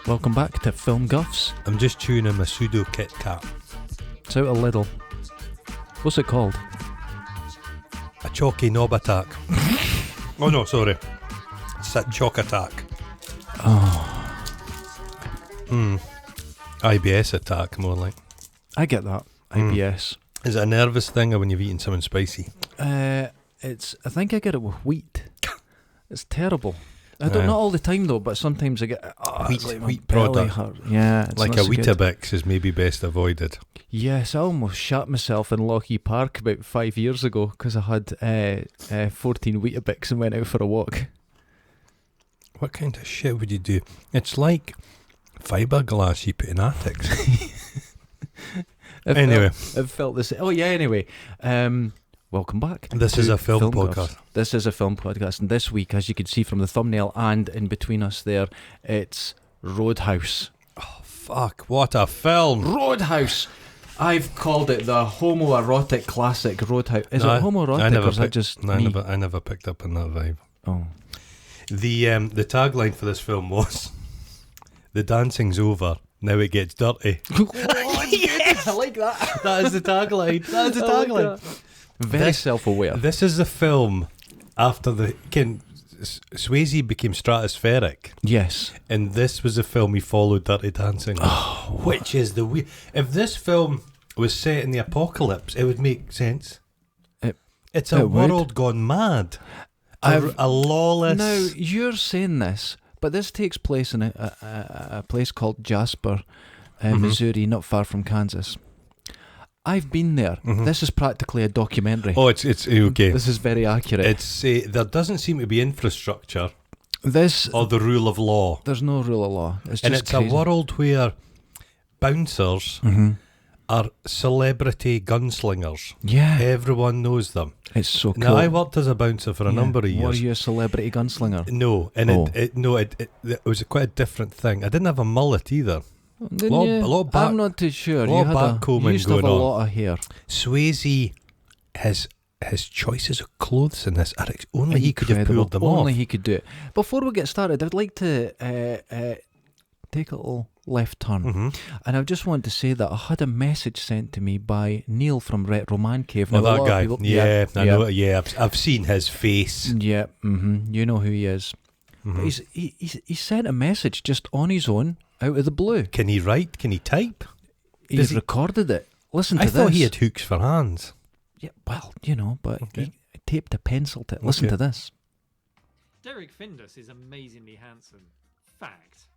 Welcome back to Film Guffs. I'm just chewing my pseudo Kit Kat. It's out a little. What's it called? A chalky knob attack. Oh no, sorry. It's a chalk attack. Oh. IBS attack, more like. I get that. IBS. Is it a nervous thing or when you've eaten something spicy? I think I get it with wheat. It's terrible. I don't, not all the time though, but sometimes I get wheat product. Hurt. Yeah, like a Weetabix is maybe best avoided. Yes, I almost shot myself in Lockheed Park about 5 years ago because I had 14 Weetabix and went out for a walk. What kind of shit would you do? It's like fiberglass you put in attics. Anyway. It felt the same. Oh yeah, anyway. Welcome back. This is a film podcast. This is a film podcast, and this week, as you can see from the thumbnail and in between us there, it's Roadhouse. Oh fuck, what a film! Roadhouse! I've called it the homoerotic classic Roadhouse. Is it homoerotic or is that just me? I never picked up on that vibe. Oh. The tagline for this film was, "The dancing's over, now it gets dirty." Oh, yes! I like that. That is the tagline. That is the tagline. Very self-aware. This is the film after Swayze became stratospheric. Yes. And this was the film he followed Dirty Dancing. Oh, which is if this film was set in the apocalypse, it would make sense. It's a world gone mad. A lawless... Now, you're saying this, but this takes place in a place called Jasper, Missouri, not far from Kansas. I've been there. This is practically a documentary. Oh, it's okay. This is very accurate. It's there doesn't seem to be infrastructure or the rule of law. There's no rule of law. It's a world where bouncers are celebrity gunslingers. Yeah, everyone knows them. It's so cool. Now, I worked as a bouncer for a number of years. Were you a celebrity gunslinger? No, and it was quite a different thing. I didn't have a mullet either. I'm not too sure. You used to have a lot of hair. Swayze, his choices of clothes in this are only he could have pulled them off. Only he could do it. Before we get started, I'd like to take a little left turn, and I just want to say that I had a message sent to me by Neil from Retro Man Cave. Now, that guy, I know. Yeah, I've seen his face. Yeah, you know who he is. But he sent a message just on his own. Out of the blue. Can he write? Can he type? He's recorded it. Listen to this. I thought he had hooks for hands. Yeah, well, but he taped a pencil to it. Listen to this. Derek Findus is amazingly handsome. Fact.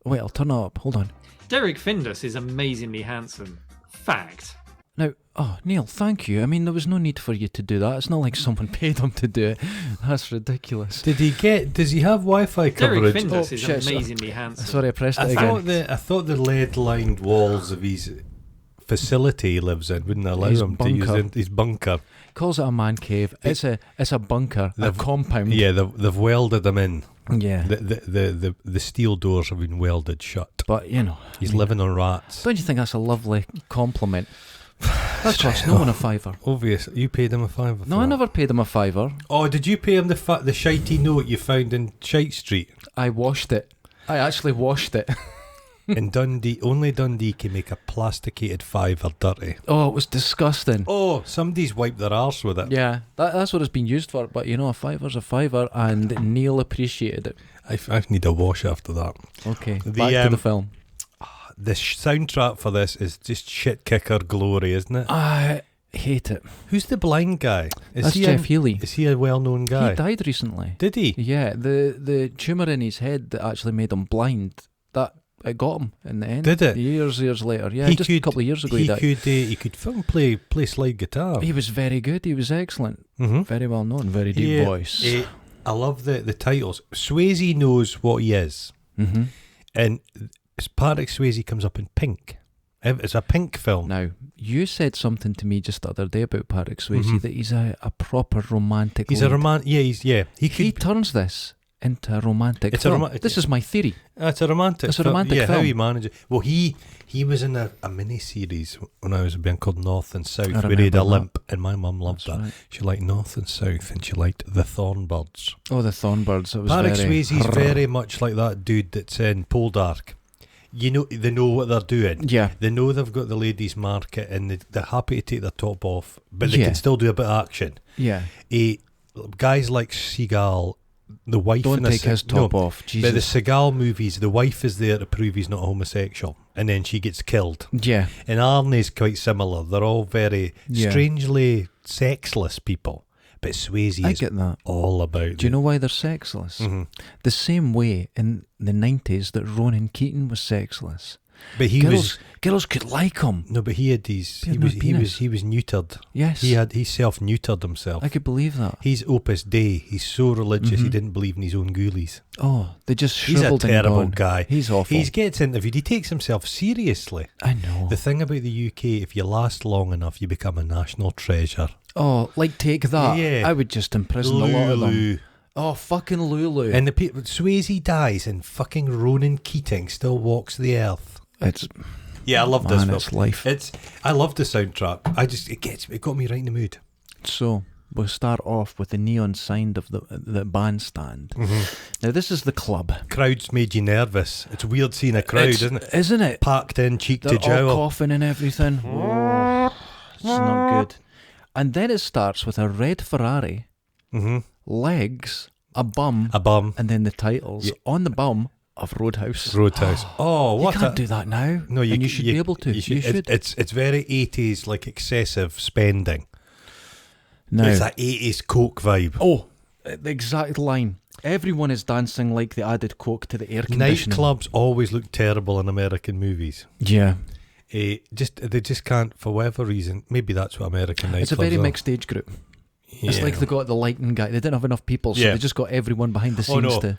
Wait, I'll turn it up. Hold on. Derek Findus is amazingly handsome. Fact. Now, Neil, thank you. I mean, there was no need for you to do that. It's not like someone paid him to do it. That's ridiculous. Does he have Wi-Fi coverage? Derek Findus is amazingly handsome. Sorry, I pressed it again. I thought the lead-lined walls of his facility he lives in wouldn't allow him to use his bunker. He calls it a man cave. It's a bunker, a compound. Yeah, they've welded him in. Yeah. The steel doors have been welded shut. But, he's living on rats. Don't you think that's a lovely compliment? That cost no one a fiver. Obviously, you paid him a fiver. No, I never paid him a fiver. Oh, did you pay him the shitey note you found in Shite Street? I washed it. I actually washed it. In Dundee, only Dundee can make a plasticated fiver dirty. Oh, it was disgusting. Oh, somebody's wiped their arse with it. Yeah, that's what it's been used for. But a fiver's a fiver, and Neil appreciated it. I need a wash after that. Okay, back to the film. The soundtrack for this is just shit kicker glory, isn't it? I hate it. Who's the blind guy? That's Jeff Healey. Is he a well-known guy? He died recently. Did he? Yeah, the tumour in his head that actually made him blind, it got him in the end. Did it? Years later. Yeah, just a couple of years ago he died. He could play slide guitar. He was very good. He was excellent. Very well known. Very deep voice. I love the titles. Swayze knows what he is. And Patrick Swayze comes up in Pink. It's a Pink film. Now, you said something to me just the other day about Patrick Swayze that he's a proper romantic lead. He's a romantic. Yeah, He turns this into a romantic It's film. This is my theory. It's a romantic. It's a romantic film. film. How he manages. Well, he was in a mini series when I was being called North and South, where he had a limp, and my mum loved that. Right. She liked North and South, and she liked the Thornbirds. Oh, the Thornbirds. It was Patrick Swayze's very much like that dude that's in Poldark. You know, they know what they're doing. Yeah. They know they've got the ladies' market, and they're happy to take their top off, but they can still do a bit of action. Yeah. Guys like Seagal. The wife don't take his top off. Jesus. But the Seagal movies, the wife is there to prove he's not homosexual, and then she gets killed. Yeah. And Arnie's quite similar. They're all very strangely sexless people. But Swayze I get that. All about. Do you know why they're sexless? Mm-hmm. The same way in the 90s that Ronan Keating was sexless. But girls could like him. No, but he was neutered. Yes. He self-neutered himself. I could believe that. He's Opus Dei. He's so religious he didn't believe in his own ghoulies. Oh, they just He's shriveled a terrible and guy. He's awful. He gets interviewed. He takes himself seriously. I know. The thing about the UK, if you last long enough, you become a national treasure. Oh, like Take That. Yeah. I would just imprison a lot of them. Oh, fucking Lulu. And the people, Swayze dies and fucking Ronan Keating still walks the earth. I love this film. It's life. I love the soundtrack. It got me right in the mood. So we'll start off with the neon sign of the bandstand. Mm-hmm. Now this is the club. Crowds made you nervous. It's weird seeing a crowd, isn't it? Isn't it? Packed in, cheek They're to jowl, all coughing and everything. It's not good. And then it starts with a red Ferrari, legs, a bum, and then the titles on the bum of Roadhouse. Oh, what? You can't do that now. No, you should be able to. You should. It's very 80s, like excessive spending. No. It's that 80s Coke vibe. Oh, the exact line. Everyone is dancing like they added Coke to the air conditioning. Nightclubs always look terrible in American movies. Yeah. They just can't, for whatever reason. Maybe that's what American nightclubs are. It's a very mixed age group. Yeah. It's like they got the lighting guy. They didn't have enough people, so they just got everyone behind the scenes to...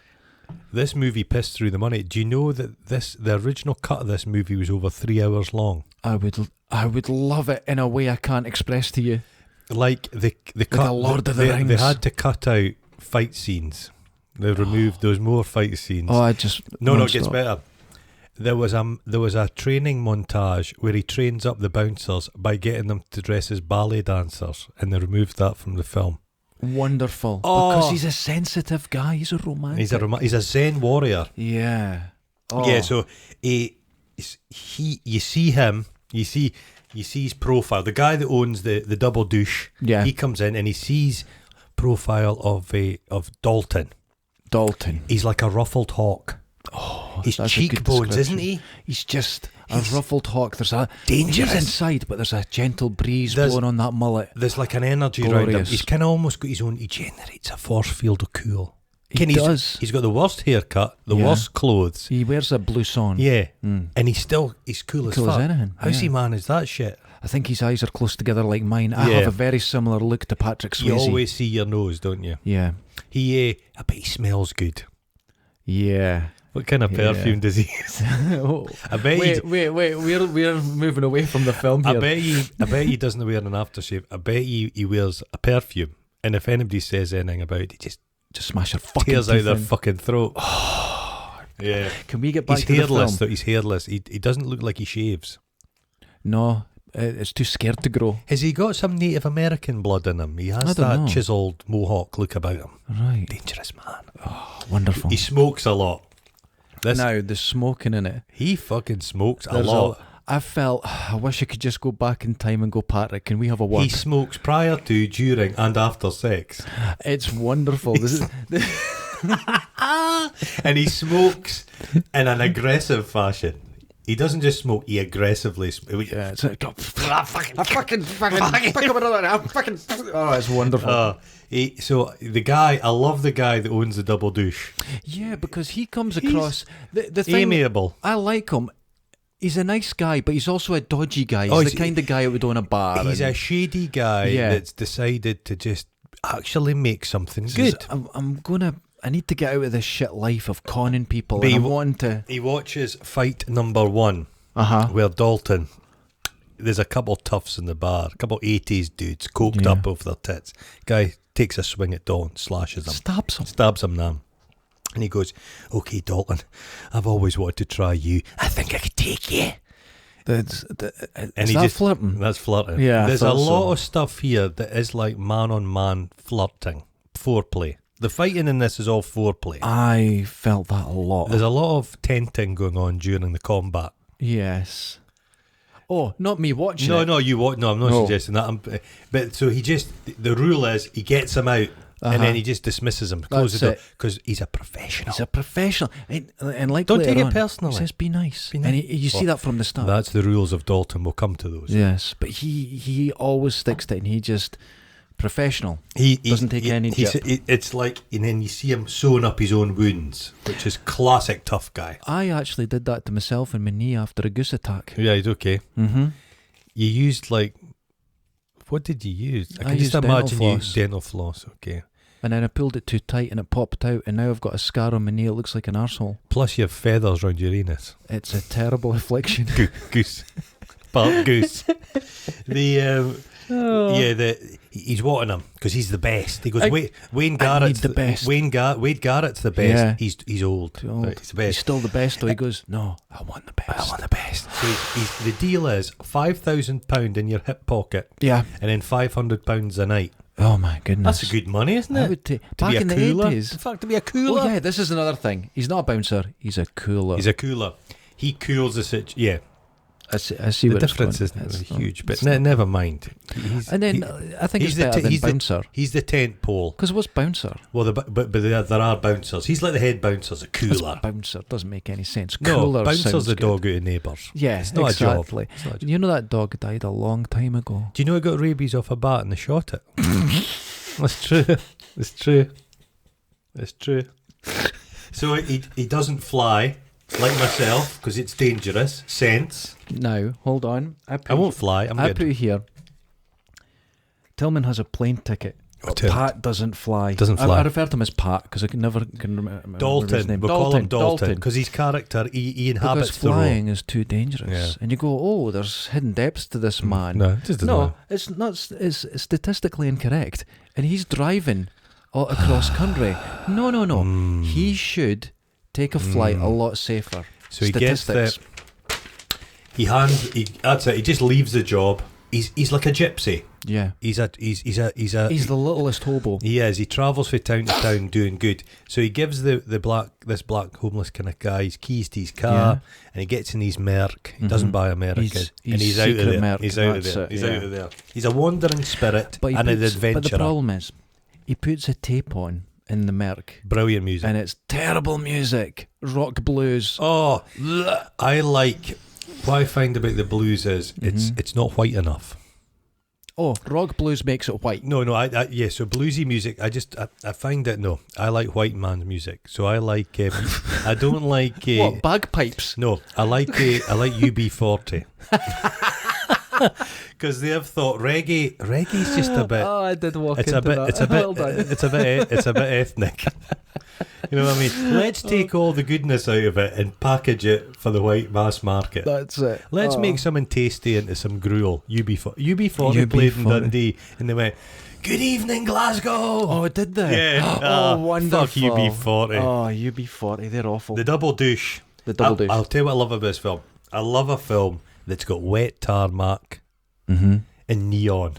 This movie pissed through the money. Do you know that the original cut of this movie was over 3 hours long? I would love it in a way I can't express to you. Like the cut, a Lord of the Rings. They had to cut out fight scenes. They removed those more fight scenes. Oh, it gets better. There was a training montage where he trains up the bouncers by getting them to dress as ballet dancers, and they removed that from the film. Wonderful. Because he's a sensitive guy. He's a romantic. He's a Zen warrior. Yeah. Oh. Yeah. So you see him. You see his profile. The guy that owns the double douche. Yeah. He comes in and he sees profile of Dalton. He's like a ruffled hawk. Oh, his cheekbones, isn't he? He's just a ruffled hawk. There's a dangerous. He's inside, but there's a gentle breeze blowing on that mullet. There's like an energy around him. He's kind of almost got his own. He generates a force field of cool. He does. He's got the worst haircut, the worst clothes. He wears a blouson. Yeah, and he's cool as fuck. As anything. How's he managed that shit? I think his eyes are close together like mine. I have a very similar look to Patrick Swayze. You always see your nose, don't you? Yeah. I bet he smells good. Yeah. What kind of perfume does he use? I bet wait, we're moving away from the film here. I bet he doesn't wear an aftershave. I bet he wears a perfume, and if anybody says anything about it, he just smash her fucking tears teeth out their in. fucking throat. Yeah. Can we get back to the film? Though. He's hairless. He doesn't look like he shaves. No, it's too scared to grow. Has he got some Native American blood in him? He has that chiselled mohawk look about him. Right. Dangerous man. Oh, wonderful. He smokes a lot. Now, the smoking in it. He fucking smokes a lot. I wish I could just go back in time and go, Patrick, can we have a word? He smokes prior to, during and after sex. It's wonderful. And he smokes in an aggressive fashion. He doesn't just smoke, he aggressively smokes. Yeah, it's like, oh, it's wonderful. So the guy, I love the guy that owns the double douche. Yeah, because he comes across the thing, amiable. I like him. He's a nice guy, but he's also a dodgy guy. He's the kind of guy that would own a bar. He's a shady guy that's decided to just actually make something good. I need to get out of this shit life of conning people. But he watches fight number 1, where Dalton, there's a couple toughs in the bar, a couple 80s dudes coked up over their tits. Guy takes a swing at Dalton, slashes him. Stabs him, now. And he goes, "Okay, Dalton, I've always wanted to try you. I think I could take you." Is that flirting? That's flirting. Yeah, there's a lot of stuff here that is like man-on-man flirting, foreplay. The fighting in this is all foreplay. I felt that a lot. There's a lot of tenting going on during the combat. Yes. Oh, not me watching it. No, you watch. No, I'm not suggesting that. But so the rule is he gets him out. And then he just dismisses him, closes the door, because he's a professional. He's a professional. And like don't take it on, personally. He says, be nice. And you see that from the start. That's the rules of Dalton. We'll come to those. Yes, but he always sticks to it, and he just professional. He doesn't take any jip. It's like, and then you see him sewing up his own wounds, which is classic tough guy. I actually did that to myself in my knee after a goose attack. Yeah, he's okay. Mm-hmm. You used what did you use? I can just used imagine dental you floss. dental floss. Okay. And then I pulled it too tight and it popped out, and now I've got a scar on my knee. It looks like an arsehole. Plus you have feathers around your anus. It's a terrible affliction. Goose. Part goose. He's wanting him because he's the best. He goes, Wayne Garrett's the best. Wade Garrett's the best. Yeah. He's old. Right, he's the best. He's still the best, though. He goes, no, I want the best. I want the best. So the deal is £5,000 in your hip pocket. Yeah. And then £500 a night. Oh my goodness. That's good money, isn't it? I would back be a in the cooler. 80s. In fact, to be a cooler. Oh yeah, this is another thing. He's not a bouncer. He's a cooler. He's a cooler. He cools the situation. Yeah. I see the what difference it's isn't really huge, but never mind. I think it's better than bouncer. He's the tent pole. Because what's bouncer? Well, but there are bouncers. He's like the head bouncer, a cooler. Bouncer doesn't make any sense. No, Cooler bouncer's the good. dog out of Neighbours. Yeah, it's not exactly. a job. You know that dog died a long time ago. Do you know he got rabies off a bat and they shot it? That's true. It's true. It's true. So he doesn't fly like myself because it's dangerous. Sense. Now, hold on. I won't fly. I put here. Tillman has a plane ticket. Pat doesn't fly. I refer to him as Pat because I can never remember Dalton. his name. We'll call him Dalton because his character he inhabits because flying is too dangerous. Yeah. And you go, oh, there's hidden depths to this man. No, it just doesn't matter. It's not. It's statistically incorrect. And he's driving across country. No. He should take a flight a lot safer. So Statistics. That's it. He just leaves the job. He's like a gypsy. Yeah. He's the littlest hobo. He is. He travels from town to town doing good. So he gives this black homeless kind of guy his keys to his car, and he gets in his Merc. He doesn't buy American, and he's out of there. Merc, he's out of there. He's out of there. He's a wandering spirit and an adventurer. But the problem is, he puts a tape on in the Merc. Brilliant music. And it's terrible music. Rock blues. Oh, I like. What I find about the blues is it's not white enough. Oh, rock blues makes it white. No, yeah. So bluesy music, I find it. No, I like white man's music. So I like. I don't like. What, bagpipes? No, I like UB40. Because they have thought reggae's just a bit. Oh, I did walk it's into a bit, that. It's a bit ethnic. You know what I mean? Let's take all the goodness out of it and package it for the white mass market. That's it. Let's make something tasty into some gruel. UB40 played in Dundee and they went, "Good evening, Glasgow." Oh, did they? Yeah. Oh, wonderful. Fuck UB40. Oh, UB40, they're awful. The double douche. I'll tell you what I love about this film. I love a film that's got wet tarmac and neon.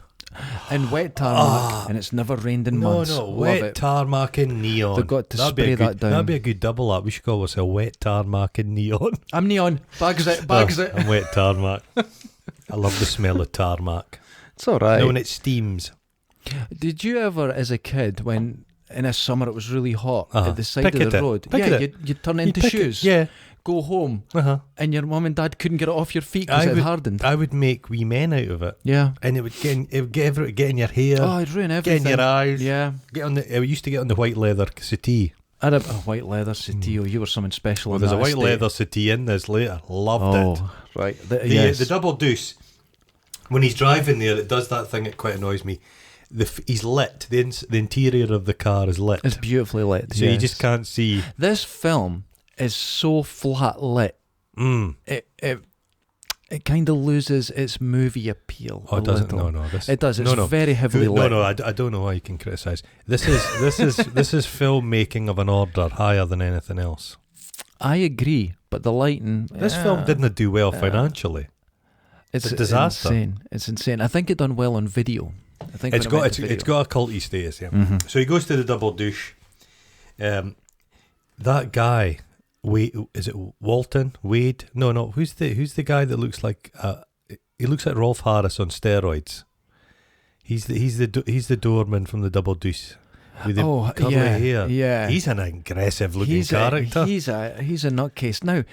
And wet tarmac, and it's never rained in months. No, wet tarmac and neon. They've got to spray that down. That'd be a good double up. We should call us a wet tarmac and neon. I'm neon. Bags it. I'm wet tarmac. I love the smell of tarmac. It's all right. No, when it steams. Did you ever, as a kid, when in a summer it was really hot at the side of the road, you'd turn into shoes. Yeah. Go home, and your mum and dad couldn't get it off your feet because it hardened. I would make wee men out of it. Yeah, and it would get in your hair. Oh, it'd ruin everything. Get in your eyes. Yeah, I used to get on the white leather settee. I had a white leather settee. Oh, you were something special. Well, there's a white leather settee in this later. Loved it. Right. The double deuce. When he's driving there, it does that thing that quite annoys me. He's lit. The interior of the car is lit. It's beautifully lit. So you just can't see. This film is so flat lit. It it kind of loses its movie appeal. Oh, it doesn't. Little. No. It does. It's very heavily lit. No. I don't know why you can criticise. This is filmmaking of an order higher than anything else. I agree, but the lighting. This film didn't do well financially. It's a disaster. Insane. It's insane. I think it done well on video. I think it's got a culty status. Yeah. Mm-hmm. So he goes to the double douche. That guy. Wait, is it Walton? Wade? No. Who's the guy that looks like? He looks like Rolf Harris on steroids. He's the doorman from the double deuce with the curly hair. Yeah, he's an aggressive looking character. He's a nutcase. Now,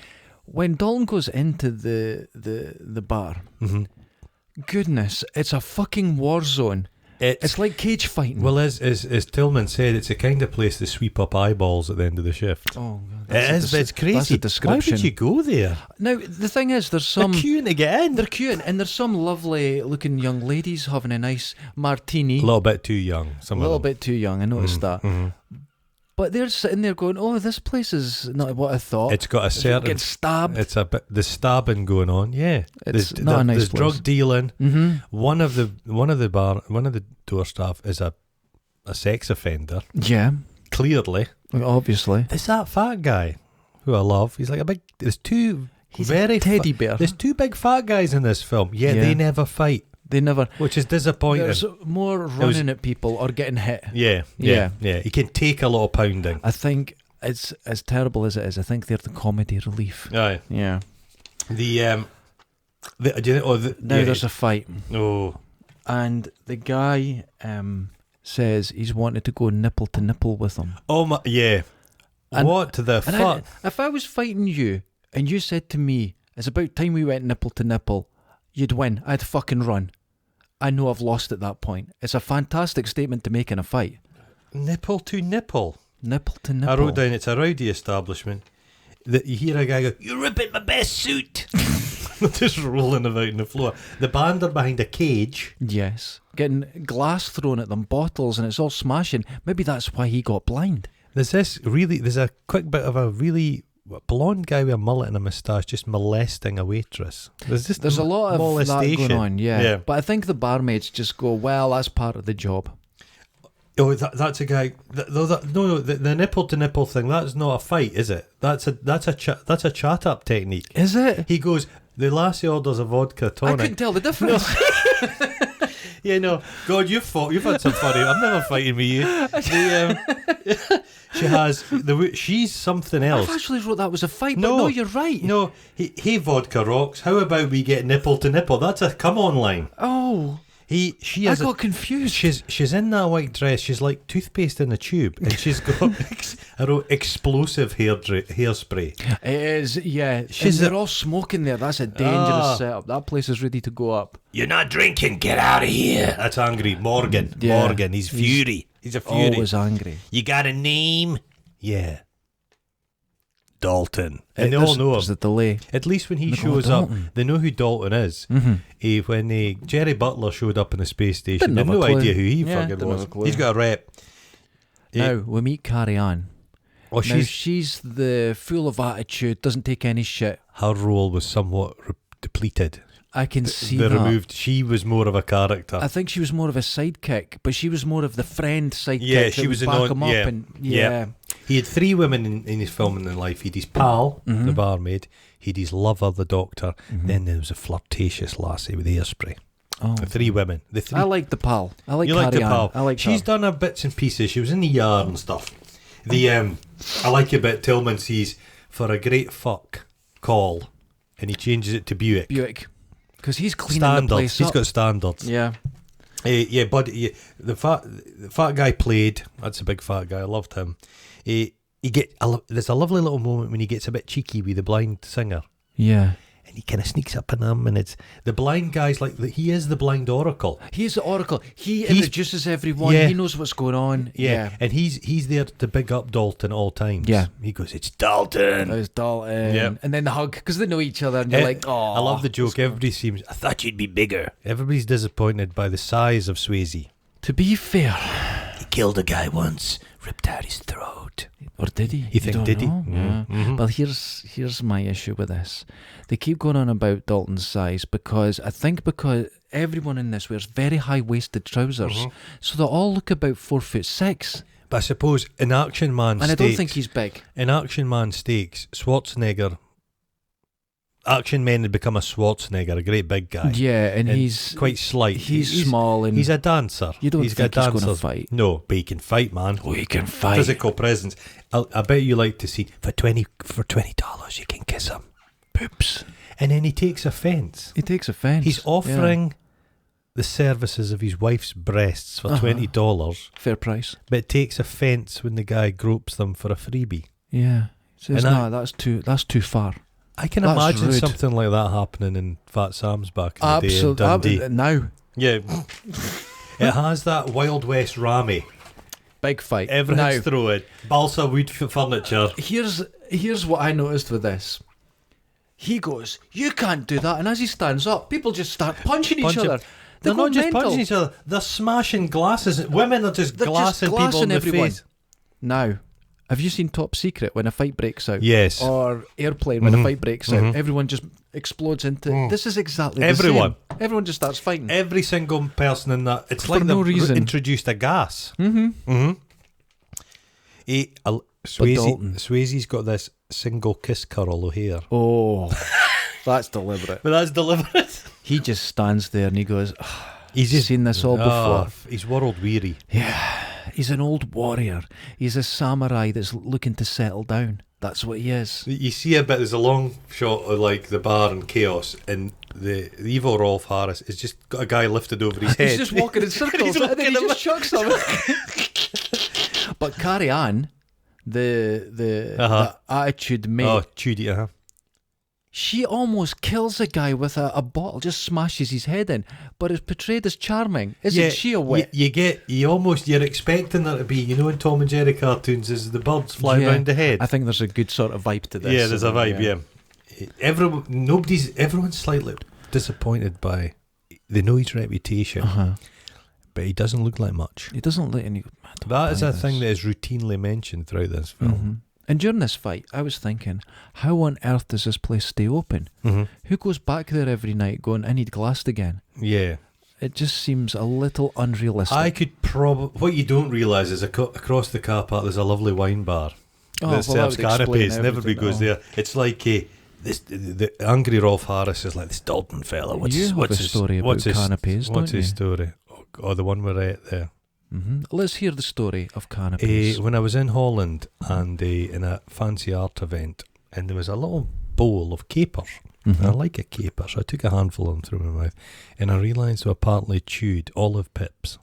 when Dalton goes into the bar, goodness, it's a fucking war zone. It's like cage fighting. Well, as Tillman said, it's a kind of place to sweep up eyeballs at the end of the shift. Oh, God, it's crazy. That's a description. Why would you go there? Now, the thing is, there's some... They're queuing to get in. They're queuing, and there's some lovely-looking young ladies having a nice martini. A little bit too young. A little bit too young, I noticed that. Mm-hmm. But they're sitting there going, oh, this place is not what I thought. It's got a certain... Get stabbed. It's a bit... The stabbing going on, yeah. It's not a nice place. There's drug dealing. Mm-hmm. One of the door staff is a sex offender. Yeah. Clearly. Obviously. There's that fat guy who I love. He's like a big... There's two... He's very a teddy bear. There's two big fat guys in this film. Yeah, they never fight. They never... Which is disappointing. There's more running at people or getting hit. Yeah. He can take a lot of pounding. I think it's as terrible as it is. I think they're the comedy relief. Aye. Yeah. There's a fight. Oh. And the guy says he's wanted to go nipple to nipple with him. Oh my... Yeah. What the fuck? If I was fighting you and you said to me, it's about time we went nipple to nipple, you'd win. I'd fucking run. I know I've lost at that point. It's a fantastic statement to make in a fight. Nipple to nipple. Nipple to nipple. I wrote down it's a rowdy establishment. That you hear a guy go, "You're ripping my best suit." Just rolling about on the floor. The band are behind a cage. Yes. Getting glass thrown at them, bottles, and it's all smashing. Maybe that's why he got blind. There's a quick bit of a really blonde guy with a mullet and a moustache just molesting a waitress. There's a lot of molestation that going on, yeah. But I think the barmaids just go, well, that's part of the job. Oh, that's a guy. The nipple to nipple thing. That's not a fight, is it? That's a chat up technique. Is it? He goes, the lassie orders a vodka tonic. I couldn't tell the difference. Yeah, no. God, you've had some funny. I'm never fighting with you. She's something else. I've actually wrote that was a fight, but no, you're right. No, hey, vodka rocks. How about we get nipple to nipple? That's a come on line. Oh. I got confused. She's in that white dress. She's like toothpaste in a tube, and she's got explosive hairspray. It is, yeah. They're all smoking there. That's a dangerous setup. That place is ready to go up. You're not drinking. Get out of here. That's angry Morgan. Yeah. Morgan. He's fury. He's a fury. Always angry. You got a name? Yeah. Dalton. And they all know him. There's a delay. At least when he shows up, they know who Dalton is. Mm-hmm. When Jerry Butler showed up in the space station, they had no idea who he fucking was. He's got a rep. Now, we meet Carrie Ann. Oh, she's the full of attitude, doesn't take any shit. Her role was somewhat depleted. I can see that. Removed. She was more of a character. I think she was more of a sidekick, but she was more of the friend sidekick. Yeah, she was back him up. Yeah. He had three women in his film in life. He had his pal, the barmaid. He had his lover, the doctor. Then there was a flirtatious lassie with hairspray. Oh, the three women. I like the pal. I like. You like the pal. I like. She's done her bits and pieces. She was in the yard and stuff. I like a bit. Tillman sees for a great fuck call, and he changes it to Buick. Because he's cleaning the place up. He's got standards. Yeah. The fat guy played. That's a big fat guy. I loved him. There's a lovely little moment when he gets a bit cheeky with the blind singer. Yeah. And he kind of sneaks up on him, and it's the blind guy's like he is the blind oracle. He is the oracle. He introduces everyone. Yeah. He knows what's going on. Yeah. And he's there to big up Dalton all times. Yeah. He goes, "It's Dalton." It's Dalton. Yeah. And then the hug because they know each other, and you're like, "Oh." I love the joke. Everybody seems. I thought you'd be bigger. Everybody's disappointed by the size of Swayze. To be fair, he killed a guy once, ripped out his throat. out. Or did he? You think, did he? Yeah. Well, here's my issue with this. They keep going on about Dalton's size because everyone in this wears very high-waisted trousers, so they all look about 4'6". But I suppose in Action Man and stakes... I don't think he's big. In Action Man stakes, Schwarzenegger... Action Men had become a Schwarzenegger, a great big guy. Yeah, and he's... quite slight. He's small and... He's a dancer. You don't think he's going to fight? No, but he can fight, man. Oh, he can fight. Physical presence. I bet you like to see... For $20, you can kiss him. Poops. And then he takes offence. He's offering the services of his wife's breasts for $20. Fair price. But takes offence when the guy gropes them for a freebie. Yeah. Says, no, that's too far. I can That's imagine rude. something like that happening in Fat Sam's back in the day in Dundee. Absolutely. Now. Yeah. It has that Wild West Rammy. Big fight. Everything's thrown. Balsa wood furniture. Here's what I noticed with this. He goes, you can't do that. And as he stands up, people just start punching each other. They're not just punching each other. They're smashing glasses. Women are just glassing people in the face. Now, have you seen Top Secret when a fight breaks out? Yes. Or Airplane when a fight breaks out? Everyone just explodes into... This is exactly the same. Everyone just starts fighting. Every single person in that... It's for like no they've reason. introduced a gas. Swayze's got this single kiss curl o'Hare. Oh, that's deliberate. But that's deliberate. He just stands there and he goes, he's just seen this all before. He's world weary. Yeah. He's an old warrior. He's a samurai that's looking to settle down. That's what he is. You see a bit, there's a long shot of like the bar and chaos, and the evil Rolf Harris has just got a guy lifted over his head. He's just walking in circles and then he just chucks him. But Carrie Ann, the attitude mate. Oh, Judy, She almost kills a guy with a bottle, just smashes his head in, but is portrayed as charming. Isn't she a wit? You're expecting there to be, in Tom and Jerry cartoons, as the birds fly around the head. I think there's a good sort of vibe to this. Yeah, there's a vibe, yeah. Everyone's slightly disappointed by, they know his reputation, but he doesn't look like much. He doesn't look any... That is a thing that is routinely mentioned throughout this film. And during this fight, I was thinking, how on earth does this place stay open? Who goes back there every night going, I need glassed again? Yeah. It just seems a little unrealistic. I could probably... What you don't realise is across the car park there's a lovely wine bar that serves canapes, and everybody goes there. It's like the angry Rolf Harris is like, this Dalton fella, what's his story about canapes, what's his story? Oh, the one we're at there. Let's hear the story of canapes. When I was in Holland and in a fancy art event, and there was a little bowl of capers. I like a caper, so I took a handful of them through my mouth, and I realised they were partly chewed olive pips.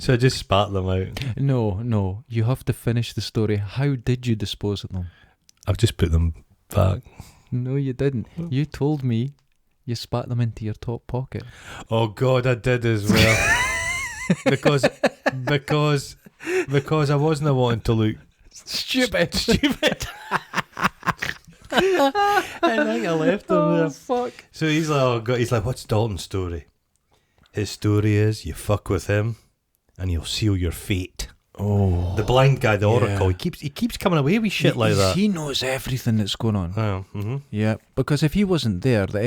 So I just spat them out. No, you have to finish the story. How did you dispose of them? I've just put them back. No, you didn't. You told me you spat them into your top pocket. Oh God, I did as well. because I wasn't wanting to look stupid. I think I left them there. Fuck. So he's like, oh God, he's like, what's Dalton's story? His story is you fuck with him and he'll seal your fate. Oh, the blind guy, the Oracle. He keeps coming away with shit like that. He knows everything that's going on. Oh, yeah, because if he wasn't there, the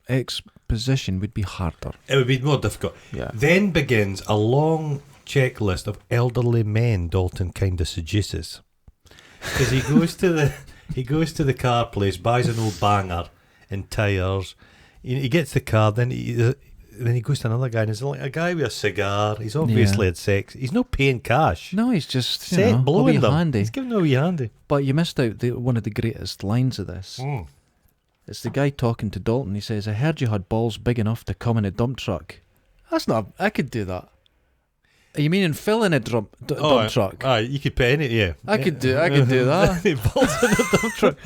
exposition would be harder. It would be more difficult. Yeah. Then begins a long checklist of elderly men Dalton kind of seduces, because he goes to the car place, buys an old banger and tyres. He gets the car, then he goes to another guy, and it's like a guy with a cigar. He's obviously had sex. He's not paying cash. No, he's just blowing them. Handy. He's giving them a wee handy. But you missed out one of the greatest lines of this. It's the guy talking to Dalton. He says, I heard you had balls big enough to come in a dump truck. That's not... I could do that. You mean in filling a dump truck? You could pay any, yeah. I could do that. Balls in a dump truck.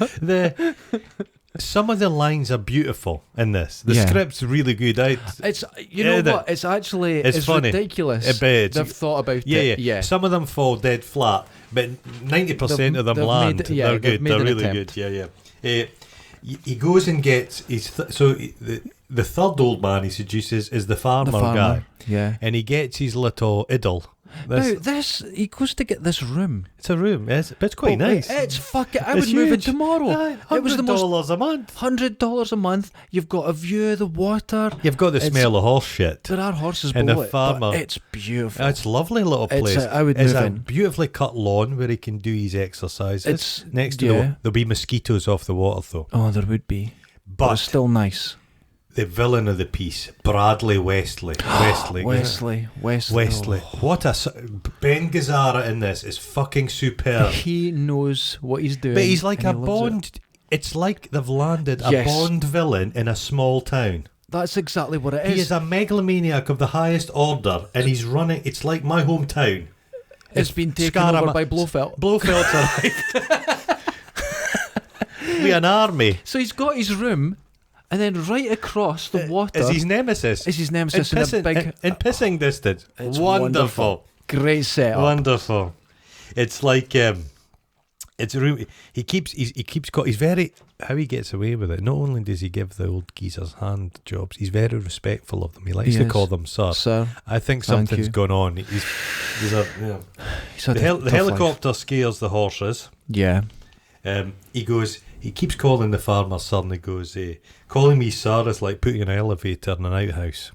Some of the lines are beautiful in this. The script's really good. It's what? It's actually funny. Ridiculous. They've thought about it. Yeah. Some of them fall dead flat, but 90% of them land. They're good. They're really good. Yeah. He goes and gets the third old man he seduces is the farmer guy. Yeah. And he gets his little idol, He goes to get this room. It's a room, yes, but it's quite nice. It's fucking. I would move it tomorrow. It was $100 a month. $100 a month. You've got a view of the water. You've got the smell of horse shit. There are horses and below a farmer. but it's beautiful. It's a lovely little place. I would move in. Beautifully cut lawn where he can do his exercises. It's next door. There'll be mosquitoes off the water though. Oh, there would be. But it's still nice. The villain of the piece, Bradley Wesley. Wesley. What Ben Gazzara in this is fucking superb. He knows what he's doing. But he's like a Bond. It's like they've landed a Bond villain in a small town. That's exactly what it is. He is a megalomaniac of the highest order, and he's running. It's like my hometown. It's been taken over by Blofeld. Blofeld's arrived. With an army. So he's got his room. And then right across the water is his nemesis. in pissing distance. It's wonderful. Great setup. Wonderful. It's like it's a room. He's very how he gets away with it. Not only does he give the old geezers hand jobs, he's very respectful of them. He likes to call them sir. I think something's gone on. The helicopter scares the horses. Yeah. He keeps calling the farmer sir, and he goes, calling me sir is like putting an elevator in an outhouse.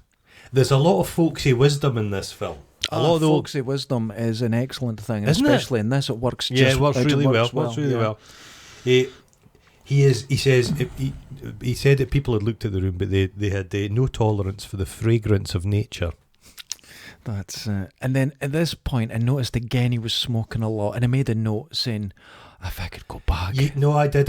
There's a lot of folksy wisdom in this film. A lot of folksy wisdom is an excellent thing, especially in this. It works. It works really well. He said that people had looked at the room, but they had no tolerance for the fragrance of nature. That's and then at this point, I noticed again he was smoking a lot, and I made a note saying, if I could go back. I did.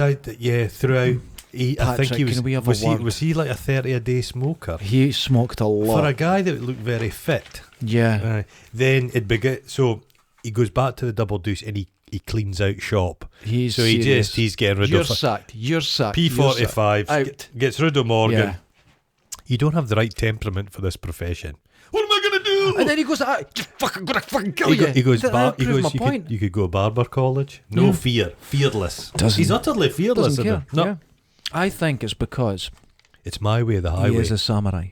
Throughout. Patrick, I think he was. Was he like a 30-a-day smoker? He smoked a lot for a guy that looked very fit. Yeah. Then it began. So he goes back to the double deuce and he cleans out shop. He's getting rid of. You're sacked. P45 gets rid of Morgan. Yeah. You don't have the right temperament for this profession. What am I gonna do? And then he goes, I'm gonna fucking kill you. He goes, you could go to barber college. No fear, fearless. He's utterly fearless. Doesn't care. No. Yeah. I think it's because it's my way, the highway. He is a samurai.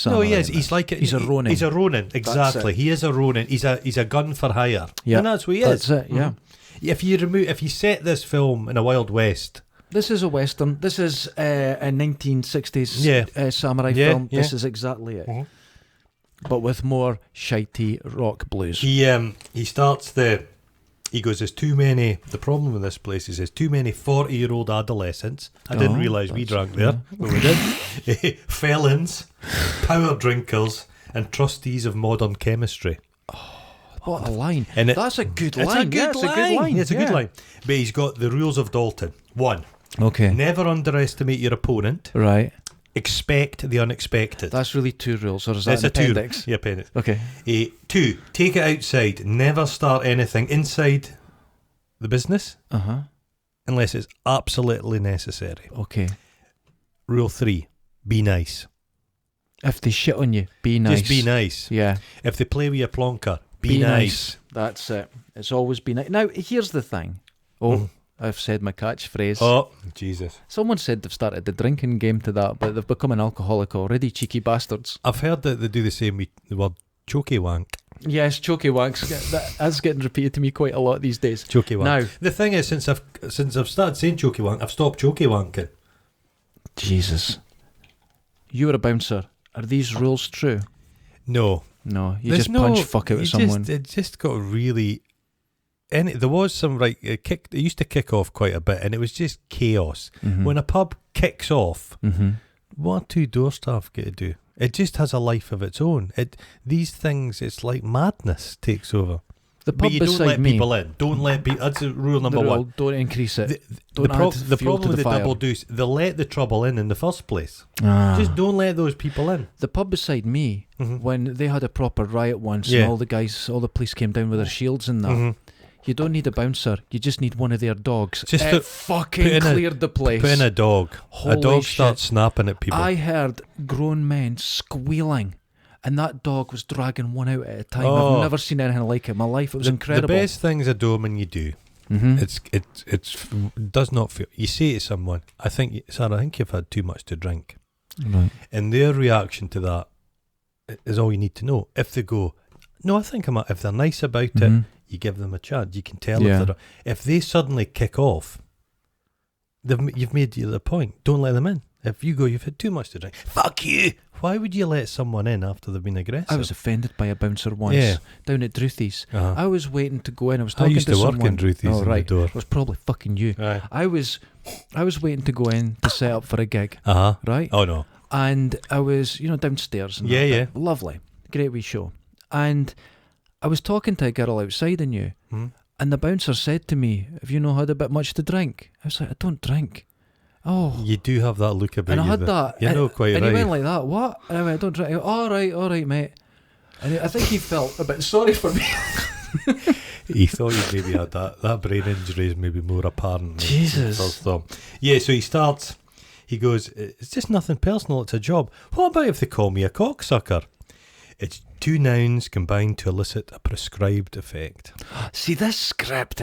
No, he is. He's a Ronin. He's a Ronin. Exactly. He is a Ronin. He's a gun for hire. Yeah. And that's what he is. That's it. Yeah. If you set this film in a Wild West. This is a Western. This is a 1960s samurai film. Yeah. This is exactly it. Mm-hmm. But with more shitey rock blues. He starts he goes, there's too many. The problem with this place is there's too many 40-year-old adolescents. I didn't realise we drank there. But we did. Felons, power drinkers, and trustees of modern chemistry. Oh, what a line. That's a good line. It's a good line. But he's got the rules of Dalton. 1. Okay. Never underestimate your opponent. Right. Expect the unexpected. That's really 2 rules, or is that an appendix? Yeah, appendix. Okay. 2, take it outside. Never start anything inside the business unless it's absolutely necessary. Okay. Rule 3, be nice. If they shit on you, be nice. Just be nice. Yeah. If they play with your plonker, be nice. That's it. It's always be nice. Now, here's the thing. I've said my catchphrase. Oh, Jesus. Someone said they've started the drinking game to that, but they've become an alcoholic already, cheeky bastards. I've heard that they do the same with the word chokey wank. Yes, chokey wanks. That's getting repeated to me quite a lot these days. Chokey wank. Now, the thing is, since I've started saying chokey wank, I've stopped chokey wanking. Jesus. You were a bouncer. Are these rules true? No. You just punch fuck out at someone. It just got really... there was some it used to kick off quite a bit, and it was just chaos. Mm-hmm. When a pub kicks off, what do 2 door staff get to do? It just has a life of its own. These things, it's like madness takes over. The pub but you don't beside let me, people in. Don't let people. That's rule number 1. Don't increase it. The problem with the double deuce, they let the trouble in the first place. Just don't let those people in. The pub beside me, when they had a proper riot once, and all the police came down with their shields and that. You don't need a bouncer. You just need one of their dogs. It fucking cleared the place. Put in a dog. Holy a dog shit. starts snapping at people. I heard grown men squealing, and that dog was dragging one out at a time. I've never seen anything like it in my life. It was incredible. The best things a doorman you do. It does not feel. You say to someone, Sarah, I think you've had too much to drink. Right. And their reaction to that is all you need to know. If they go, No, I think if they're nice about it, you give them a chance. You can tell if they suddenly kick off, you've made the point. Don't let them in. If you go, you've had too much to drink. Fuck you! Why would you let someone in after they've been aggressive? I was offended by a bouncer once down at Druthy's. I was waiting to go in. I was talking to someone. I used to work in Druthy's in the door. It was probably fucking you. Right. I was waiting to go in to set up for a gig. Right? Oh no. And I was, downstairs. And lovely. Great wee show. And I was talking to a girl outside and and the bouncer said to me, "Have you not had a bit much to drink?" I was like, "I don't drink." Oh, you do have that look about you. And I had that. Quite and right. he went like that. What? And I went, "I don't drink." All right, mate. And I think he felt a bit sorry for me. He thought you maybe had that brain injury is maybe more apparent. Jesus. So he starts. He goes, "It's just nothing personal. It's a job. What about if they call me a cocksucker?" It's two nouns combined to elicit a prescribed effect. See, this script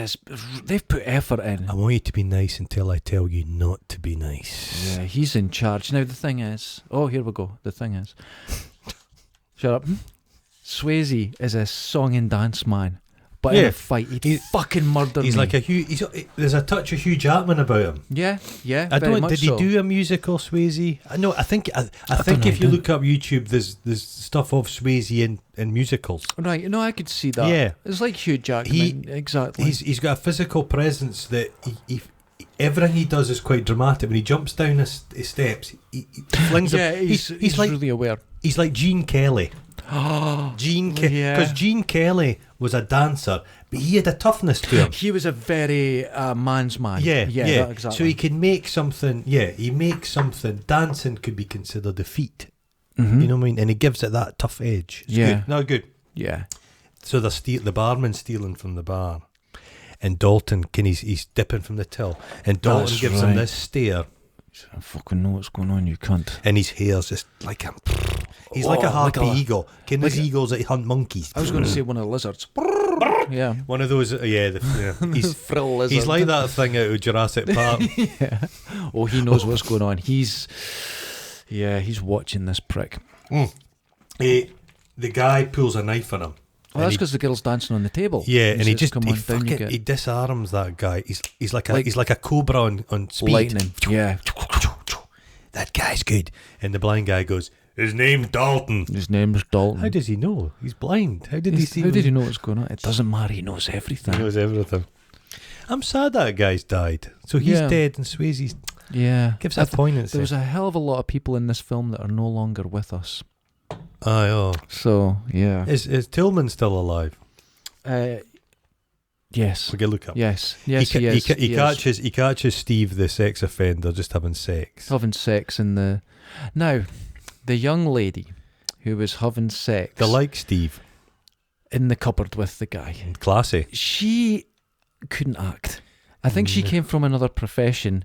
they've put effort in. I want you to be nice until I tell you not to be nice. Yeah, he's in charge. Now, the thing is... Oh, here we go. The thing is... Shut up. Swayze is a song and dance man. But in a fight, he'd fucking murder He's me. like there's a touch of Hugh Jackman about him. Yeah. I don't. Did he do a musical, Swayze? No, I think if you look up YouTube, there's stuff of Swayze in musicals. Right. No, I could see that. Yeah, it's like Hugh Jackman. Exactly. He's got a physical presence that he everything he does is quite dramatic. When he jumps down his steps, he flings. He's like really aware. He's like Gene Kelly. Because Gene Kelly was a dancer, but he had a toughness to him. He was a very man's man. Yeah, exactly. So he can make something. Yeah, he makes something. Dancing could be considered a feat. You know what I mean? And he gives it that tough edge. It's good. No, good. Yeah. So the barman's stealing from the bar, and Dalton he's dipping from the till, and Dalton gives him this stare. I fucking know what's going on, you cunt. And his hair's just like a... He's like a harpy eagle. Can those eagles that hunt monkeys? I was going to say one of the lizards. Yeah. One of those, He's frill lizard. He's like that thing out of Jurassic Park. Yeah. Oh, he knows what's going on. He's watching this prick. The guy pulls a knife on him. Well, that's because the girl's dancing on the table. Yeah, and he disarms that guy. He's like a cobra on speed. Lightning. Yeah. That guy's good. And the blind guy goes, "His name's Dalton." His name's Dalton. How does he know? He's blind. How did he know what's going on? It doesn't matter. He knows everything. He knows everything. I'm sad that guy's died. So he's dead, and Swayze's gives that poignancy. There was a hell of a lot of people in this film that are no longer with us. So yeah. Is Tillman still alive? Yes. We can look up. Yes, he is. He catches Steve, the sex offender, just having sex. In the... Now, the young lady who was having sex... They like Steve. In the cupboard with the guy. Classy. She couldn't act. I think she came from another profession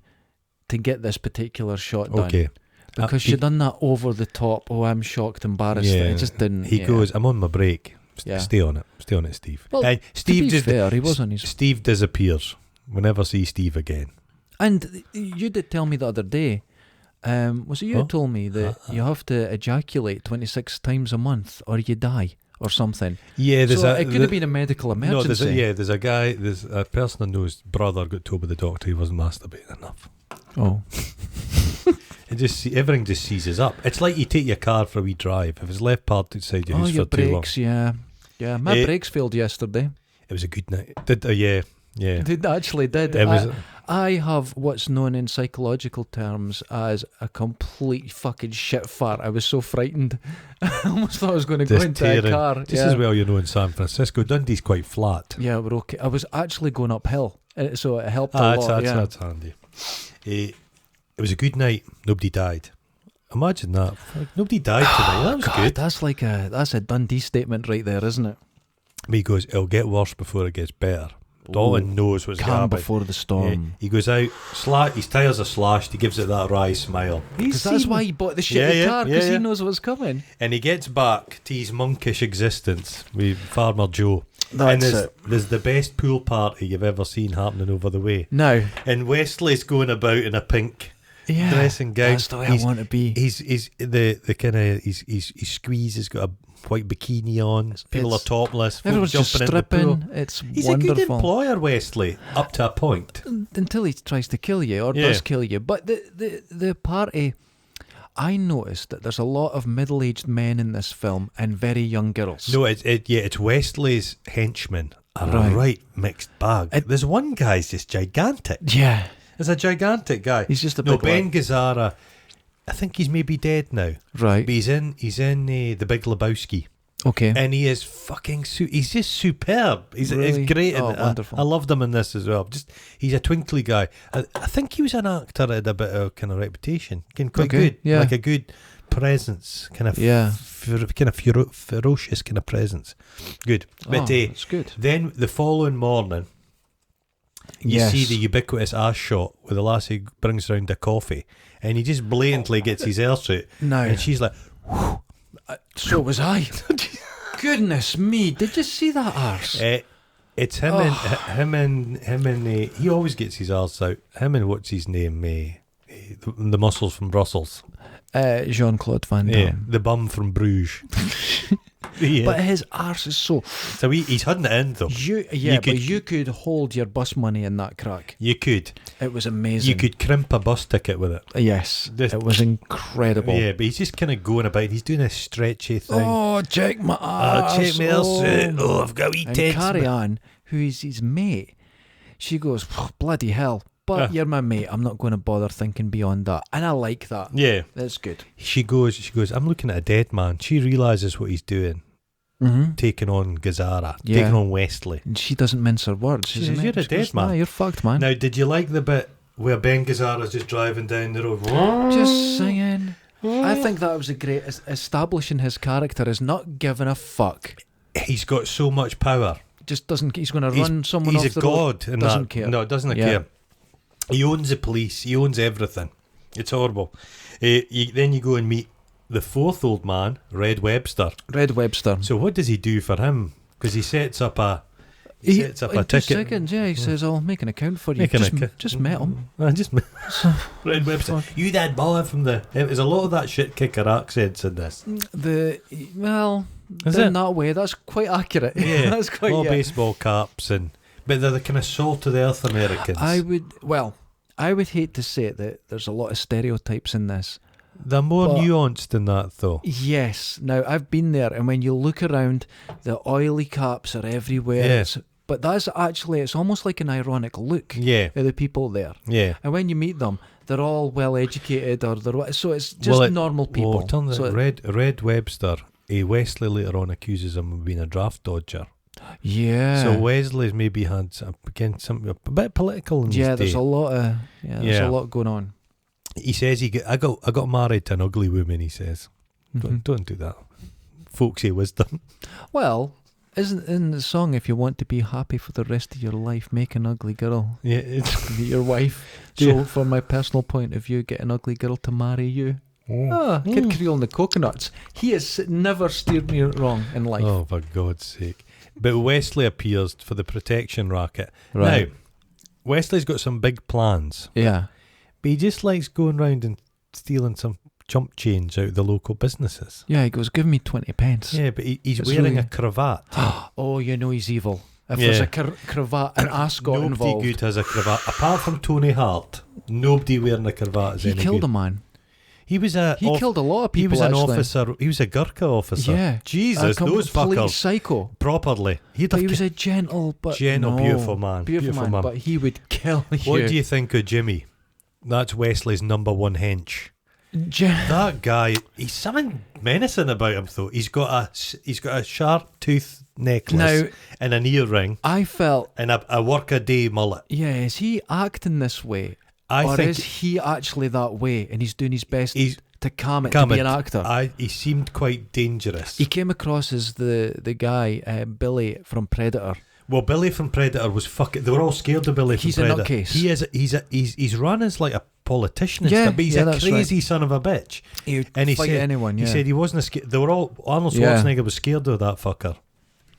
to get this particular shot done. Okay. Because she'd done that over the top, I'm shocked, embarrassed. Yeah. It just didn't... He goes, "I'm on my break." Stay on it, Steve. Well, Steve, to be fair, he was on his... Steve disappears. We never see Steve again. And you did tell me the other day, was it you who told me that you have to ejaculate 26 times a month or you die or something? Yeah, it could have been a medical emergency. No, there's a person I know's brother got told by the doctor he wasn't masturbating enough. Oh. Everything just seizes up. It's like you take your car for a wee drive. If it's left parked outside your house for too long. Your brakes, yeah. My brakes failed yesterday. It was a good night. Yeah. It actually did. I have what's known in psychological terms as a complete fucking shit fart. I was so frightened. I almost thought I was going to go into a car. Just as well, in San Francisco. Dundee's quite flat. Yeah, we're okay. I was actually going uphill, so it helped a lot. That's handy. It was a good night. Nobody died. Imagine that. Nobody died tonight. That was good. That's a Dundee statement right there, isn't it? He goes, "It'll get worse before it gets better." Dalton knows what's happening. Calm before the storm. Yeah. He goes out, his tyres are slashed, he gives it that wry smile. That's why he bought the shitty car, because he knows what's coming. And he gets back to his monkish existence with Farmer Joe. There's the best pool party you've ever seen happening over the way. No. And Wesley's going about in a pink dressing gown. That's the way I want to be. He's the kind of he's squeezed. He's got a white bikini on. People are topless. Everyone's just stripping. It's he's wonderful. a good employer, Wesley, up to a point. Until he tries to kill you or does kill you. But the party, I noticed that there's a lot of middle-aged men in this film and very young girls. No, it's Wesley's henchmen are a right mixed bag. There's one guy's just gigantic. Yeah. There's a gigantic guy. He's just a big Ben Gazzara, I think he's maybe dead now. Right. But he's in The Big Lebowski. Okay. And he is fucking he's just superb. He's great. Wonderful. I loved him in this as well. He's a twinkly guy. I think he was an actor that had a bit of kind of reputation. Quite good. Yeah. Like a good presence. Kind of ferocious kind of presence. Good. But it's good. Then the following morning, you see the ubiquitous ass shot where the lassie brings round a coffee and he just blatantly gets his arse out. No. And she's like, so was I. Goodness me, did you see that arse? It's him and he always gets his arse out. Him and what's his name? The muscles from Brussels. Jean-Claude Van Damme. Yeah, the bum from Bruges. But his arse is so he's hiding it in though. You could hold your bus money in that crack. You could. It was amazing. You could crimp a bus ticket with it. Yes, it was incredible. Yeah, but he's just kind of going about. He's doing a stretchy thing. Oh, check my arse. Check my arse. Oh, I've got wee tits. And Carrie Ann, who is his mate, she goes, bloody hell. But you're my mate. I'm not going to bother thinking beyond that. And I like that. Yeah. That's good. She goes, I'm looking at a dead man. She realises what he's doing. Mm-hmm. Taking on Gazzara. Taking on Wesley. And she doesn't mince her words. She says, you're a dead man. Nah, you're fucked, man. Now, did you like the bit where Ben Gazzara's just driving down the road? Just singing. I think that was a great... Establishing his character is not giving a fuck. He's got so much power. Just doesn't... He's going to run someone off the road. He's a god. Doesn't care. No, doesn't care. He owns the police. He owns everything. It's horrible. Then you go and meet the fourth old man, Red Webster. So what does he do for him? Because he sets up a ticket. 2 seconds, he says, I'll make an account for you. Just met him. Red Webster. You that boy from the... There's a lot of that shit kicker accents in this. In Is it? that way, that's quite accurate. Yeah. That's quite... All baseball caps but they're the kind of salt of the earth Americans. I would hate to say it, that there's a lot of stereotypes in this. They're more nuanced than that, though. Yes. Now, I've been there, and when you look around, the oily caps are everywhere. Yes. But that's actually, it's almost like an ironic look of the people there. Yeah. And when you meet them, they're all well educated, so it's just normal people. It turns out Red Webster, Wesley later on accuses him of being a draft dodger. Yeah. So Wesley's maybe had a bit political in his day. There's a lot of there's a lot going on. He says I got married to an ugly woman. He says, don't do that. Folksy wisdom. Well, isn't in the song, if you want to be happy for the rest of your life, make an ugly girl. Yeah, your wife. So from my personal point of view, get an ugly girl to marry you. Kid Creole and the Coconuts. He has never steered me wrong in life. Oh, for God's sake. But Wesley appears for the protection racket. Right. Now, Wesley's got some big plans. Yeah. But he just likes going round and stealing some chump change out of the local businesses. Yeah, he goes, give me 20 pence. Yeah, but he's wearing a cravat. Oh, you know he's evil. If there's a cravat, an ascot involved. Nobody good has a cravat. Apart from Tony Hart, nobody wearing a cravat is any good. He killed a man. He killed a lot of people. He was an officer. He was a Gurkha officer. Yeah, Jesus, those fuckers. Psycho. Properly. He was a gentle, beautiful man. Beautiful man. But he would kill you. What do you think of Jimmy? That's Wesley's number one hench. That guy, he's something menacing about him though. He's got a sharp tooth necklace and an earring. I felt and a work-a-day mullet. Yeah, is he acting this way? Or is he actually that way and he's doing his best to calm it to be an actor? He seemed quite dangerous. He came across as the guy, Billy from Predator. Well, Billy from Predator was fucking... They were all scared of Billy from Predator. He's a nutcase. He's run as like a politician and stuff, but he's a crazy son of a bitch. He would fight anyone, He said he wasn't scared. They were all... Arnold Schwarzenegger was scared of that fucker.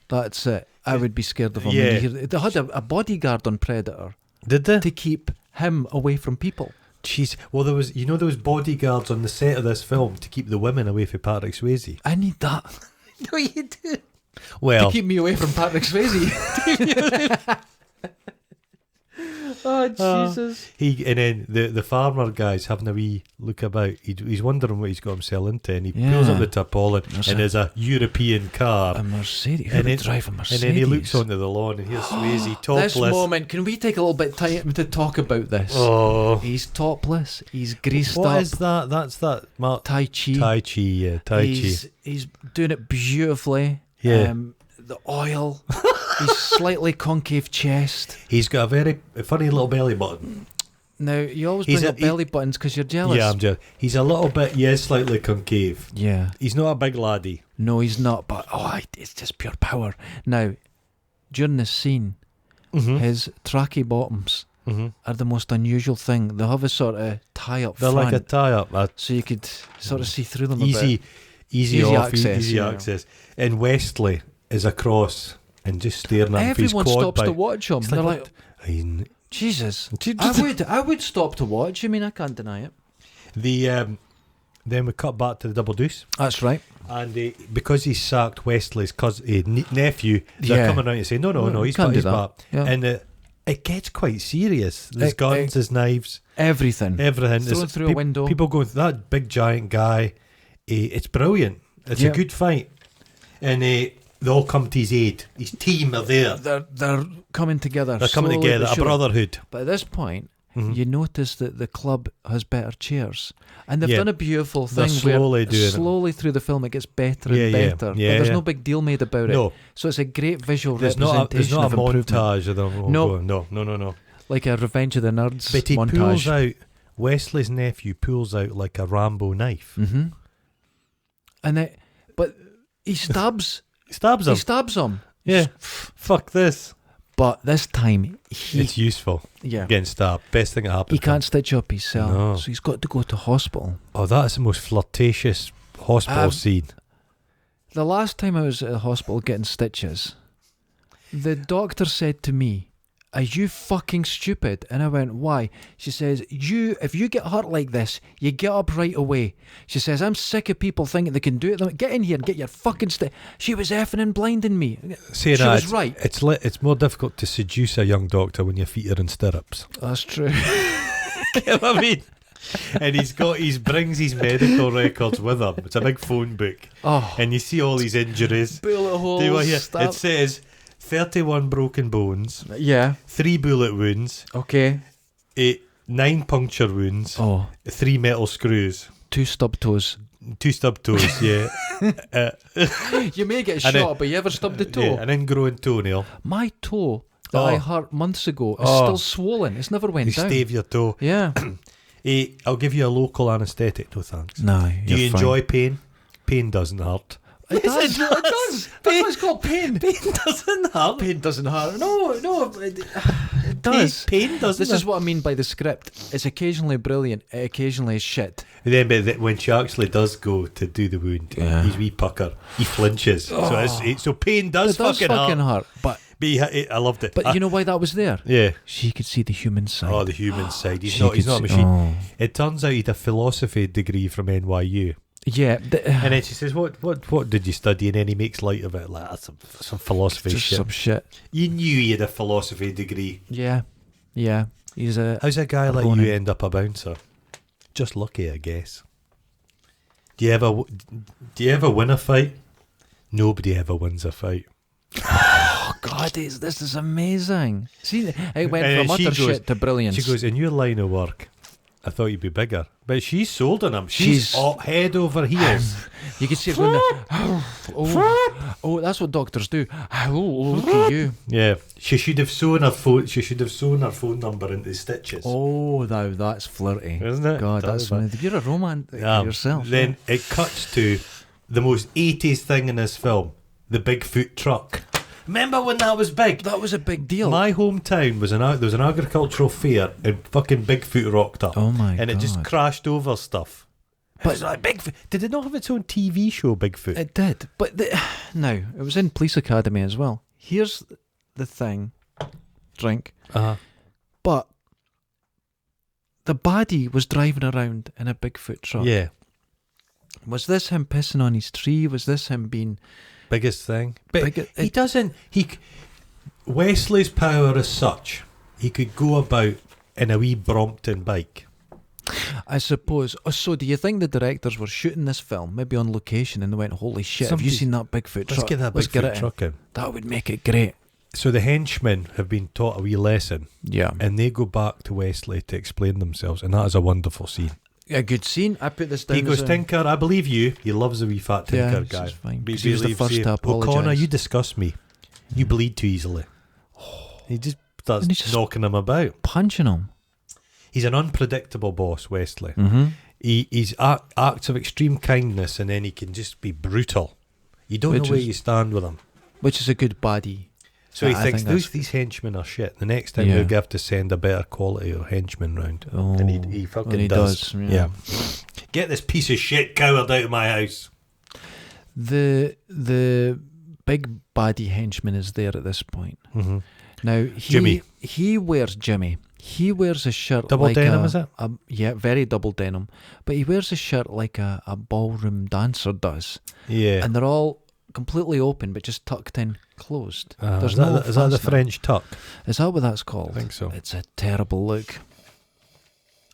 That's it. I would be scared of him. Yeah. They had a bodyguard on Predator. Did they? To keep him away from people. Jeez. Well, there was bodyguards on the set of this film to keep the women away from Patrick Swayze. I need that. No, you do. Well, to keep me away from Patrick Swayze. Oh, Jesus. And then the farmer guy's having a wee look about. He's wondering what he's got himself into, and he pulls up the tarpaulin, and there's a European car. A Mercedes. Who would drive a Mercedes? And then he looks onto the lawn, and here's Swayze topless. This moment, can we take a little bit of time to talk about this? Oh. He's topless. He's greased what up. What is that? That's that. Tai Chi. Tai Chi, yeah. Tai Chi. He's doing it beautifully. Yeah. The oil. His slightly concave chest. He's got a very funny little belly button. Now, you always bring up belly buttons because you're jealous. Yeah, I'm jealous. He's a little bit, slightly concave. Yeah. He's not a big laddie. No, he's not, but it's just pure power. Now, during this scene, his tracky bottoms are the most unusual thing. They have a sort of tie-up They're front. like a tie-up. So you could sort of see through them easy, a bit. Easy off, access. Easy access. And Wesley is across and just staring at him. Everyone stops to watch him. They're like, Jesus. I would stop to watch. I mean, I can't deny it. Then we cut back to the double deuce. That's right. And because he sacked Wesley's nephew, they're coming around and saying, no, he's back. Yeah. And it gets quite serious. There's guns, there's knives. Everything. Thrown through a window. People going, that big giant guy, it's brilliant. It's a good fight. And they all come to his aid. His team are there. They're coming together. They're coming together, a brotherhood. But at this point, you notice that the club has better chairs. And they've done a beautiful thing slowly through the film it gets better and better. But there's no big deal made about it. So it's a great visual representation there's not a montage of them. No. Like a Revenge of the Nerds but he montage. Pulls out, Wesley's nephew pulls out like a Rambo knife. But he stabs. He stabs him. Yeah. Fuck this. But this time, it's useful. Yeah. Getting stabbed. Best thing that happened. He can't stitch up himself, so he's got to go to hospital. Oh, that is the most flirtatious hospital scene. The last time I was at the hospital getting stitches, the doctor said to me, "Are you fucking stupid?" And I went, "Why?" She says, if you get hurt like this, you get up right away. She says, "I'm sick of people thinking they can do it. Get in here and get your fucking She was effing and blinding me. She was right. It's more difficult to seduce a young doctor when your feet are in stirrups. That's true. You know what I mean? And he brings his medical records with him. It's a big phone book. And you see all these injuries. Bullet holes. It says 31 broken bones. Yeah. 3 bullet wounds. Okay. 9 puncture wounds. 3 metal screws. 2 stub toes. 2 stub toes, yeah. You may get shot, but you ever stubbed a toe? Yeah, an ingrowing toenail. My toe that I hurt months ago is still swollen. It's never went down. Stave your toe. Yeah. I'll give you a local anaesthetic. No thanks. No. Do you enjoy pain? Pain doesn't hurt. It does. It does. That's what it's called. Pain. Pain doesn't hurt. Pain doesn't hurt. No. It does. Pain doesn't. This is what I mean by the script. It's occasionally brilliant. It occasionally is shit. And then, but when she actually does go to do the wound, his wee pucker, he flinches. So pain does fucking hurt. But I loved it. But you know why that was there? Yeah. She could see the human side. Oh, the human side. He's not a machine. It turns out he had a philosophy degree from NYU. Yeah. And then she says, what did you study? And then he makes light of it. Like, that's some philosophy just shit. Some shit. You knew he had a philosophy degree. Yeah. How's a guy like you end up a bouncer? Just lucky, I guess. Do you ever win a fight? Nobody ever wins a fight. Oh God, this is amazing. See, it went from utter shit to brilliance. She goes, in your line of work, I thought you'd be bigger. But she's sold on him. She's head over heels. You can see her going oh, that's what doctors do. Oh, look at you. Yeah. She should have sewn her phone number into the stitches. Oh, that's flirty. Isn't it? God, that's funny. You're a romantic yourself. Then it cuts to the most 80s thing in this film. The Bigfoot truck. Remember when that was big? That was a big deal. My hometown there was an agricultural fair and fucking Bigfoot rocked up. Oh my God. And it just crashed over stuff. But it was like Bigfoot. Did it not have its own TV show, Bigfoot? It did. But no, it was in Police Academy as well. Here's the thing. Drink. Uh-huh. But the baddie was driving around in a Bigfoot truck. Yeah. Was this him pissing on his tree? Was this him being... Biggest thing? But he doesn't... Wesley's power is such, he could go about in a wee Brompton bike. I suppose. Oh, so do you think the directors were shooting this film, maybe on location, and they went, holy shit, have you seen that Bigfoot truck? Let's get that Bigfoot truck in. That would make it great. So the henchmen have been taught a wee lesson. Yeah. And they go back to Wesley to explain themselves, and that is a wonderful scene. A good scene. I put this down. He goes, Tinker, I believe you. He loves the wee fat Tinker guy. It's fine. Because he was the first to apologise. O'Connor, you disgust me. You bleed too easily. He just starts knocking him about. Punching him. He's an unpredictable boss, Wesley. Mm-hmm. He's acts of extreme kindness, and then he can just be brutal. You don't know where you stand with him. Which is a good baddie. So he thinks these henchmen are shit. The next time he'll have to send a better quality of henchman round. Oh, and he fucking does. Yeah. Get this piece of shit coward out of my house. The big baddie henchman is there at this point. Mm-hmm. Now Jimmy. He wears a shirt double like denim, is it? Yeah, very double denim. But he wears a shirt like a ballroom dancer does. Yeah. And they're all completely open but just tucked in, closed. Is that the French tuck? Is that what that's called? I think so. It's a terrible look.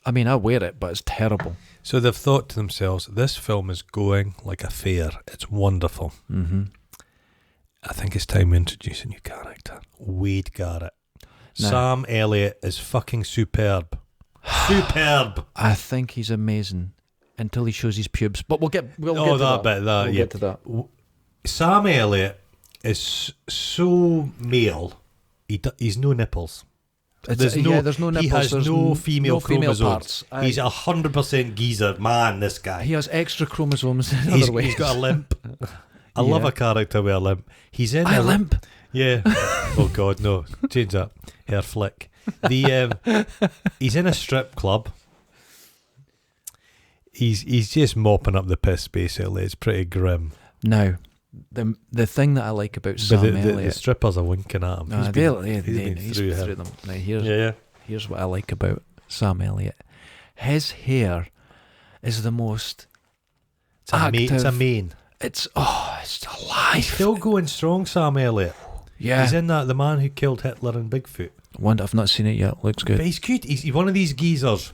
I mean, I wear it, but it's terrible. So they've thought to themselves, this film is going like a fair. It's wonderful. Mm-hmm. I think it's time we introduce a new character. Wade Garrett. No. Sam Elliott is fucking superb. Superb. I think he's amazing until he shows his pubes. But we'll get to that. Sam Elliott is so male. He's no nipples. There's no nipples. He has no female chromosomes. Parts. He's 100% geezer man, this guy. He has extra chromosomes in other ways. He's got a limp. I love a character with a limp. He's in a limp? Yeah. Oh God, no. Change that. Hair flick. He's in a strip club. He's just mopping up the piss, basically. It's pretty grim. Now, the thing that I like about Sam Elliott... The strippers are winking at him. He's been through them. Now, here's what I like about Sam Elliott. His hair is the most active. It's a mane. It's alive. He's still going strong, Sam Elliott. Yeah. He's in that, The Man Who Killed Hitler and Bigfoot. I've not seen it yet. Looks good. But he's good. He's one of these geezers.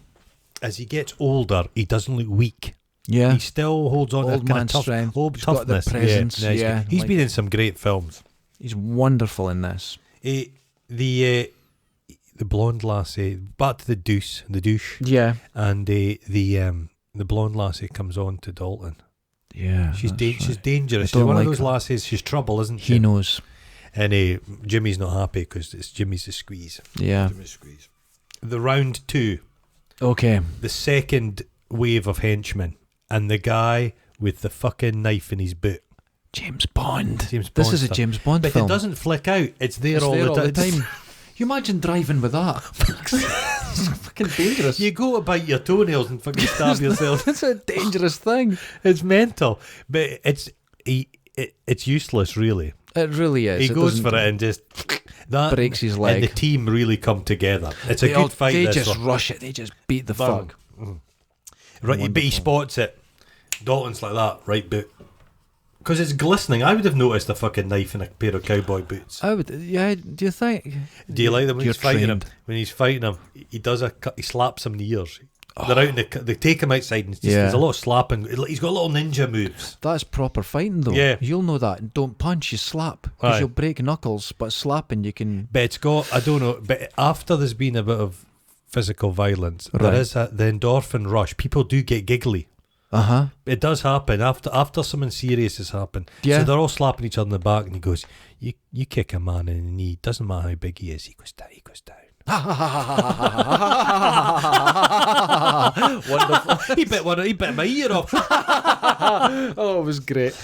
As he gets older, he doesn't look weak. Yeah. He still holds on to kind of strength. Toughness. Got the presence. He's been in some great films. He's wonderful in this. The blonde lassie, back to the douche. Yeah. And the blonde lassie comes on to Dalton. Yeah. She's dangerous. She's one of those lassies. She's trouble, isn't she? He knows. And Jimmy's not happy because Jimmy's the squeeze. Yeah. Jimmy's squeeze. The round 2. Okay. The second wave of henchmen. And the guy with the fucking knife in his boot. James Bond. This is a James Bond film. But it doesn't flick out. It's there all the time. You imagine driving with that? It's fucking dangerous. You go to bite your toenails and fucking stab yourself. It's a dangerous thing. It's mental. But it's useless, really. It really is. He goes for it and just... That breaks his leg. And the team really come together. It's a good fight. They just rush it. They just beat the fuck. Right, but he spots it. Dalton's like that, right boot. Because it's glistening. I would have noticed a fucking knife in a pair of cowboy boots. I would. Yeah. Do you think? Do you like them when he's fighting him? When he's fighting him, he slaps him in the ears. They're out in they take him outside and there's a lot of slapping. He's got little ninja moves. That's proper fighting though. Yeah. You'll know that. And don't punch, you slap. Because you'll break knuckles, but slapping you can... But it's got, I don't know, but after there's been a bit of physical violence, there is the endorphin rush. People do get giggly. It does happen after something serious has happened. Yeah. So they're all slapping each other in the back and he goes, you kick a man in the knee, doesn't matter how big he is, he goes down. Wonderful. He bit my ear off. Oh, it was great.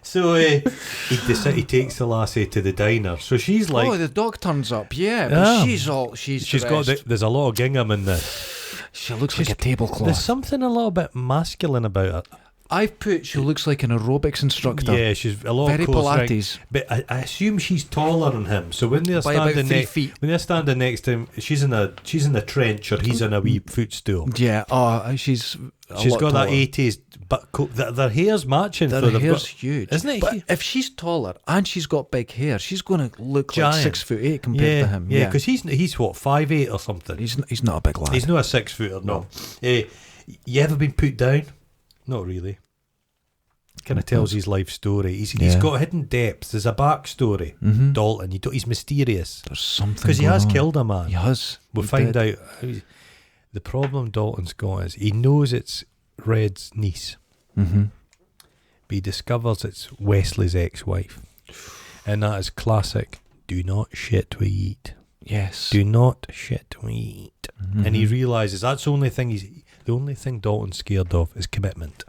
So he takes the lassie to the diner. So she's like, oh, the dog turns up. Yeah, but she's got there's a lot of gingham in this. She looks like a tablecloth. There's something a little bit masculine about her. I've put she looks like an aerobics instructor. Yeah, she's a lot very closer, Pilates. but I assume she's taller than him. So when they're by about standing 3 feet. when they're standing next to him, she's in a trench or he's in a wee footstool. Yeah. Oh, she's got taller. that 80s, but their hair's matching. Their hair's huge, isn't it? But if she's taller and she's got big hair, she's going to look giant. like 6'8" compared to him. Yeah, because he's what 5'8" or something. He's not a big lad. He's not a 6 footer. No. You ever been put down? Not really. Kind of tells his life story. He's got hidden depths. There's a backstory. Dalton. He's mysterious. There's something because he has killed a man. He has. We'll find out. The problem Dalton's got is he knows it's Red's niece, but he discovers it's Wesley's ex-wife, and that is classic. Do not shit we eat. Yes. Do not shit we eat. And he realises that's the only thing Dalton's scared of is commitment.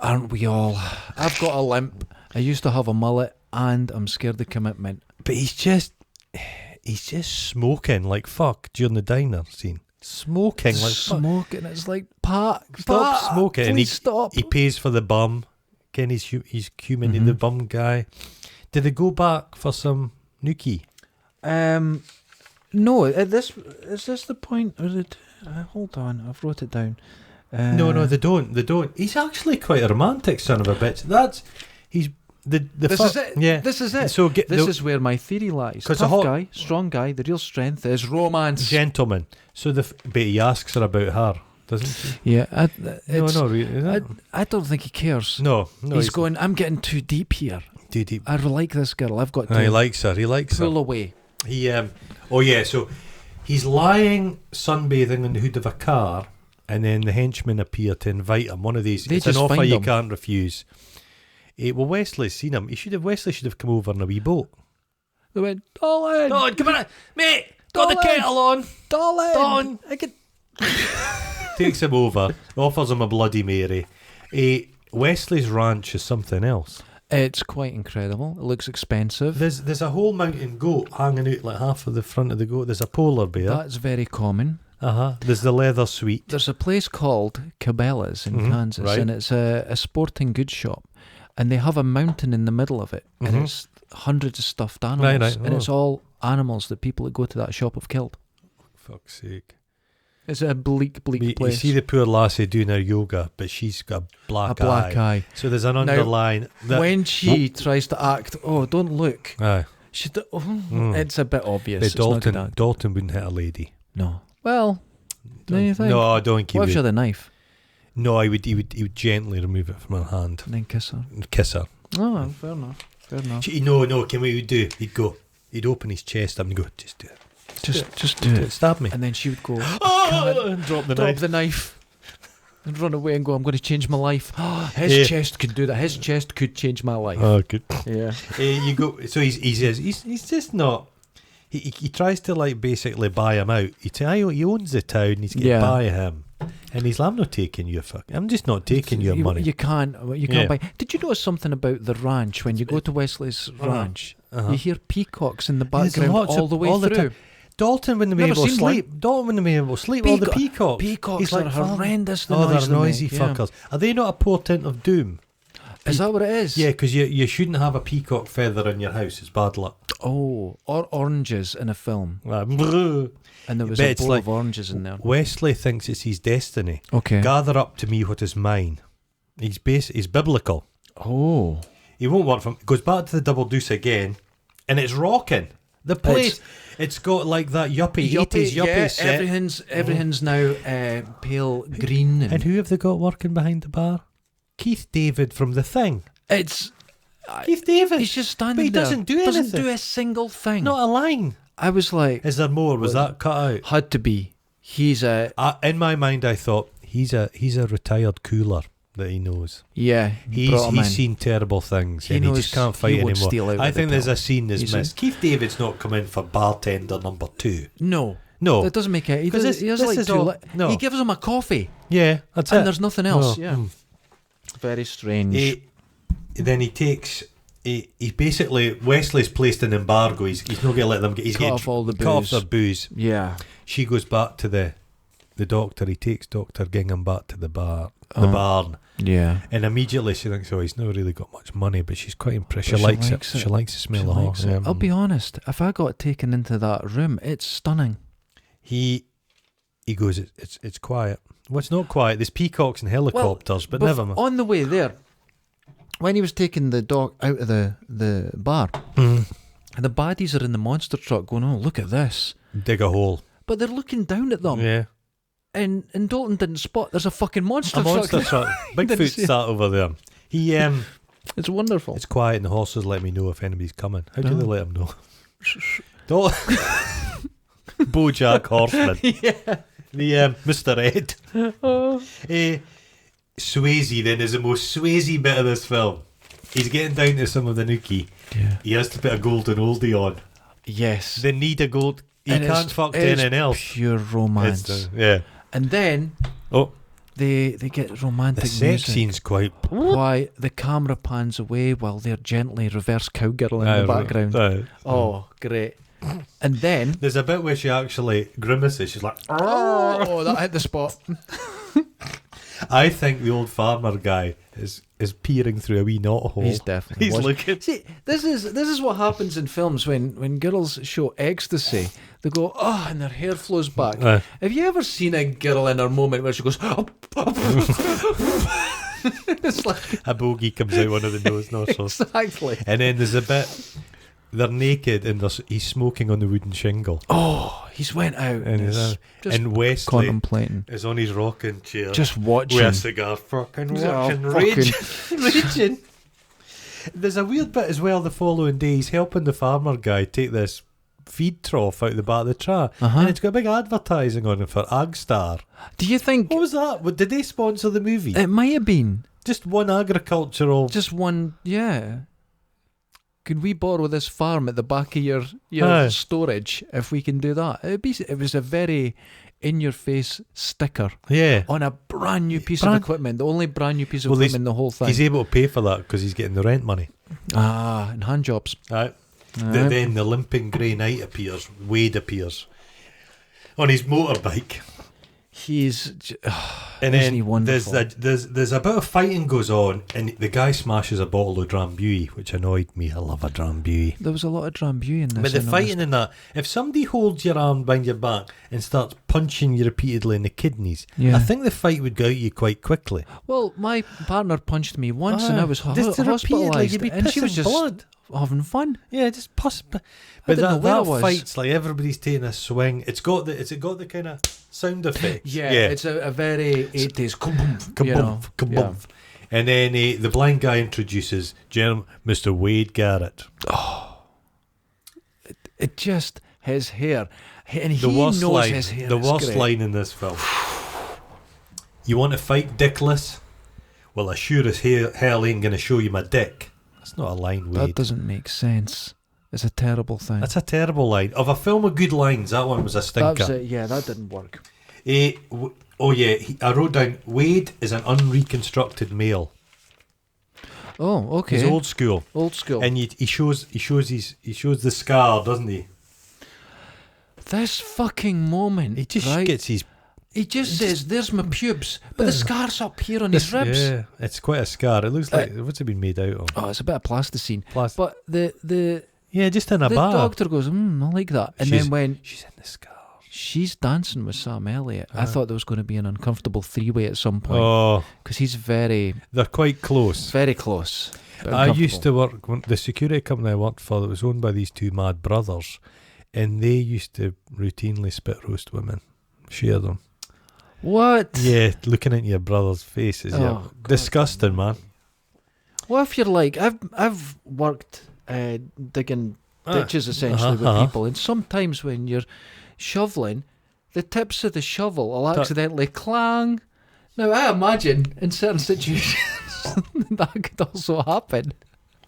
Aren't we all? I've got a limp. I used to have a mullet, and I'm scared of commitment. But he's just smoking like fuck during the diner scene. Smoking like smoking. Fuck. It's like, Pat, stop smoking. Please stop. He pays for the bum. Again, he's human. The bum guy. Did they go back for some nookie? No. Is this the point? Or is it? Hold on, I've wrote it down. No, they don't. He's actually quite a romantic son of a bitch. This is it. Yeah, this is it. So this is where my theory lies. Tough guy, strong guy. The real strength is romance. Gentleman. So but he asks her about her, doesn't he? Yeah. No, really. I don't think he cares. No. He's going, I'm getting too deep here. Too deep. I like this girl. I've got to. He likes her. He likes pull her. away. So he's lying sunbathing in the hood of a car, and then the henchmen appear to invite him. One of these. It's an offer you can't refuse. Wesley's seen him. Wesley should have come over in a wee boat. They went, Dalton, come on, mate. Got the kettle on. Dalton. I could. Takes him over, offers him a Bloody Mary. Wesley's ranch is something else. It's quite incredible. It looks expensive. There's a whole mountain goat hanging out like half of the front of the goat. There's a polar bear. That's very common. There's the leather suite. There's a place called Cabela's in Kansas, right. and it's a sporting goods shop, and they have a mountain in the middle of it, and it's hundreds of stuffed animals, and it's all animals that people that go to that shop have killed. Fuck's sake. It's a bleak place. You see the poor lassie doing her yoga, but she's got a black eye. So there's an underline. When she tries to act, don't look. Aye. It's a bit obvious. But Dalton wouldn't hit a lady. No. Well, do you think? No, I don't think he would. What if she had a knife? No, he would gently remove it from her hand. And then kiss her. Oh, fair enough. No, can we do? He'd open his chest up and go, just do it. Just do it. Stab me. And then she would go, and drop the knife. And run away and go, I'm going to change my life. His chest could do that. His chest could change my life. Oh, good. Yeah. You go. So he's just not. He tries to like basically buy him out. He owns the town. He's going to buy him, and he's like, I'm not taking your I'm just not taking your money. You can't buy. Did you notice something about the ranch when you go to Wesley's ranch? You hear peacocks in the background all the way through. Dalton wouldn't be able to sleep. Dalton wouldn't be able to sleep. All the peacocks. Peacocks are horrendous. They're noisy fuckers. Are they not a portent of doom? Is that what it is? Yeah, because you shouldn't have a peacock feather in your house. It's bad luck. Oh, or oranges in a film. And there was a bowl of oranges in there. Wesley thinks it's his destiny. Okay. Gather up to me what is mine. He's biblical. Oh. He won't work from. Goes back to the double deuce again, and it's rocking. The place, it's got like that 80s yuppie set. Everything's now pale green. And who have they got working behind the bar? Keith David from The Thing. It's Keith David. He's just standing there. But he doesn't do anything. Doesn't do a single thing. Not a line. I was like... Is there more? Was that cut out? Had to be. He's a... in my mind, I thought, he's a retired cooler that he knows. Yeah. He's seen terrible things and he just can't fight anymore. I think there's a scene that's missed. Keith David's not come in for bartender number 2. No. That doesn't make it. He gives him a coffee. Yeah, that's it. And there's nothing else. No. Yeah. Very strange. Then he takes... He basically... Wesley's placed an embargo. He's not going to let them get... He's cut off all the booze. Cut off their booze. Yeah. She goes back to the doctor. He takes Dr. Gingham back to the bar. the barn. Yeah. And immediately she thinks, oh, he's not really got much money, but she's quite impressed. She likes it. She likes the smell of horse. I'll be honest, if I got taken into that room, it's stunning. He goes, it's quiet. Well, it's not quiet. There's peacocks and helicopters, but never mind. On the way there, when he was taking the dog out of the bar, the baddies are in the monster truck going, oh, look at this. Dig a hole. But they're looking down at them. Yeah. And Dalton didn't spot there's a fucking monster truck. A monster truck. Bigfoot sat over there. He It's wonderful. It's quiet and the horses let me know if anybody's coming. How do they let them know? Don't Bojack Horseman. Yeah. The Mr. Ed. Swayze then is the most Swayze bit of this film. He's getting down to some of the nookie. Yeah. He has to put a golden oldie on. Yes. They need a gold. He can't fuck to anything else. Pure romance. Yeah. And then they get romantic the sex music. scene's quite. Why the camera pans away while they're gently reverse cowgirl in the background. Great. And then there's a bit where she actually grimaces. She's like, oh, that hit the spot. I think the old farmer guy is peering through a wee knot hole. He's definitely looking. See, this is what happens in films when girls show ecstasy. They go, oh, and their hair flows back. Have you ever seen a girl in her moment where she goes, it's like a bogey comes out one of the nose nostrils. Exactly. And then there's a bit they're naked and he's smoking on the wooden shingle. Oh, he's went out and Wesley contemplating is on his rocking chair, just watching with a cigar, fucking watching, raging. There's a weird bit as well. The following day, he's helping the farmer guy take this feed trough out the back of the truck, and it's got big advertising on it for Agstar. Do you think? What was that? Did they sponsor the movie? It might have been just one agricultural. Just one, yeah. Could we borrow this farm at the back of your storage if we can do that? It was a very in-your-face sticker on a brand new piece of equipment, the only brand new piece of equipment in the whole thing. He's able to pay for that because he's getting the rent money. And hand jobs. Then the limping grey knight appears. Wade appears on his motorbike. He's and isn't he then wonderful? there's a bit of fighting goes on, and the guy smashes a bottle of Drambuie, which annoyed me. I love a Drambuie. There was a lot of Drambuie in this. But the fighting in that, if somebody holds your arm behind your back and starts punching you repeatedly in the kidneys, I think the fight would go out you quite quickly. Well, my partner punched me once, and I was hospitalised, and she was just blood. Having fun. Yeah, just possible. But that fight's like everybody's taking a swing. It's got the kind of sound effect. Yeah, it's a very 80s kaboom, kaboom. And then the blind guy introduces Mr. Wade Garrett. Oh, it just his hair, and he knows his hair. The worst line in this film. You want to fight dickless? Well, I sure as hell ain't gonna show you my dick. That's not a line, Wade. That doesn't make sense. It's a terrible thing. That's a terrible line. Of a film with good lines, that one was a stinker. That was it. Yeah, that didn't work. I wrote down, Wade is an unreconstructed male. Oh, okay. He's old school. Old school. And he shows the scar, doesn't he? This fucking moment. He just gets his. He just says, "There's my pubes," but the scar's up here on his ribs. Yeah, it's quite a scar. It looks like what's it been made out of? Oh, it's a bit of plasticine. But the just in a bar. The doctor goes, I like that. And then when she's in the scar, she's dancing with Sam Elliott. I thought there was going to be an uncomfortable three-way at some point. Oh, because he's they're quite close. Very close. I used to work the security company I worked for that was owned by these two mad brothers, and they used to routinely spit roast women, share them. What? Yeah, looking into your brother's faces. Disgusting, man. What if you're like, I've worked digging ditches essentially with people, and sometimes when you're shoveling, the tips of the shovel will accidentally clang. Now I imagine in certain situations that could also happen.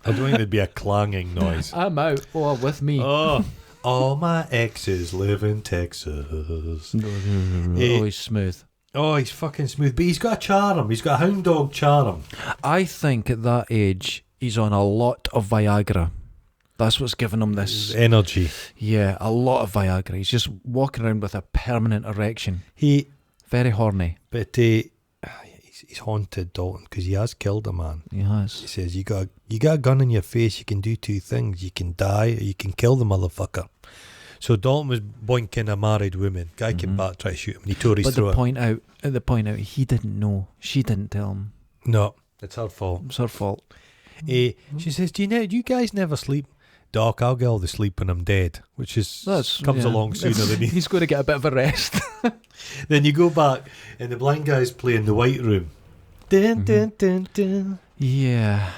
I don't think there'd be a clanging noise. I'm out. With me. Oh. All my exes live in Texas. He's smooth. Oh, he's fucking smooth. But he's got a charm. He's got a hound dog charm. I think at that age, he's on a lot of Viagra. That's what's giving him this energy. Yeah, a lot of Viagra. He's just walking around with a permanent erection. Very horny. But he's he's haunted, Dalton, because he has killed a man. He has. He says, you got a gun in your face, you can do two things. You can die or you can kill the motherfucker. So Dalton was boinking a married woman. Guy came back, tried to shoot him, and he tore his throat. But the point out, he didn't know. She didn't tell him. No, it's her fault. It's her fault. She says, do you guys never sleep? Doc, I'll get all the sleep when I'm dead, which comes along sooner than he's going to get a bit of a rest. Then you go back, and the blind guy's playing the White Room. Dun, dun, dun, dun. Yeah.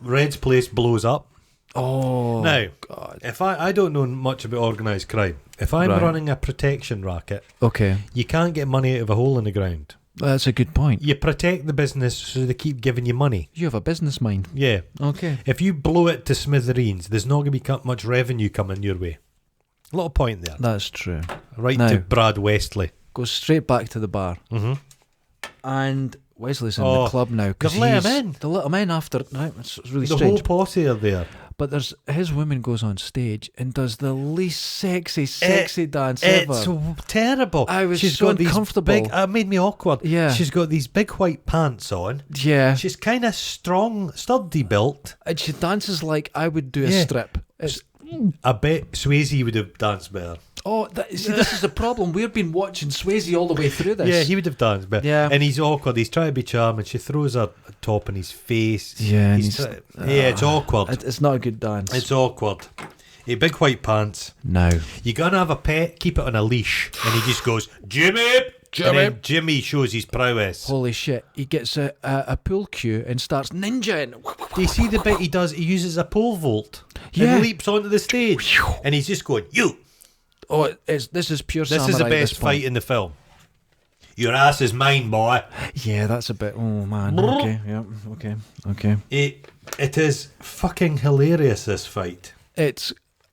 Red's place blows up. Oh, now, God. If I don't know much about organised crime. If I'm running a protection racket, okay, you can't get money out of a hole in the ground. That's a good point. You protect the business so they keep giving you money. You have a business mind. Yeah. Okay. If you blow it to smithereens, there's not going to be much revenue coming your way. A little point there. That's true. Right now, to Brad Westley. Goes straight back to the bar. Mm-hmm. And Wesley's in the club now. They've let him in. They let him in after. Right, it's really the strange. The whole posse are there. But his woman goes on stage and does the least sexy dance ever. It's terrible. She's so uncomfortable. It made me awkward. Yeah. She's got these big white pants on. Yeah. She's kind of strong, sturdy built. And she dances like I would do a strip. I bet Swayze would have danced better. Oh, this is the problem. We've been watching Swayze all the way through this. Yeah, he would have danced better. Yeah. And he's awkward. He's trying to be charming. She throws her top in his face. Yeah. It's awkward. It's not a good dance. It's awkward. Big white pants. No. You're going to have a pet, keep it on a leash. And he just goes, Jimmy! And then Jimmy shows his prowess. Holy shit. He gets a pool cue and starts ninjaing. Do you see the bit he does? He uses a pole vault. Yeah. And leaps onto the stage. And he's just going, you! Oh, this is pure samurai. This is the best fight in the film. Your ass is mine, boy. Yeah, that's a bit... Oh, man. Okay, yeah, okay. It is fucking hilarious, this fight.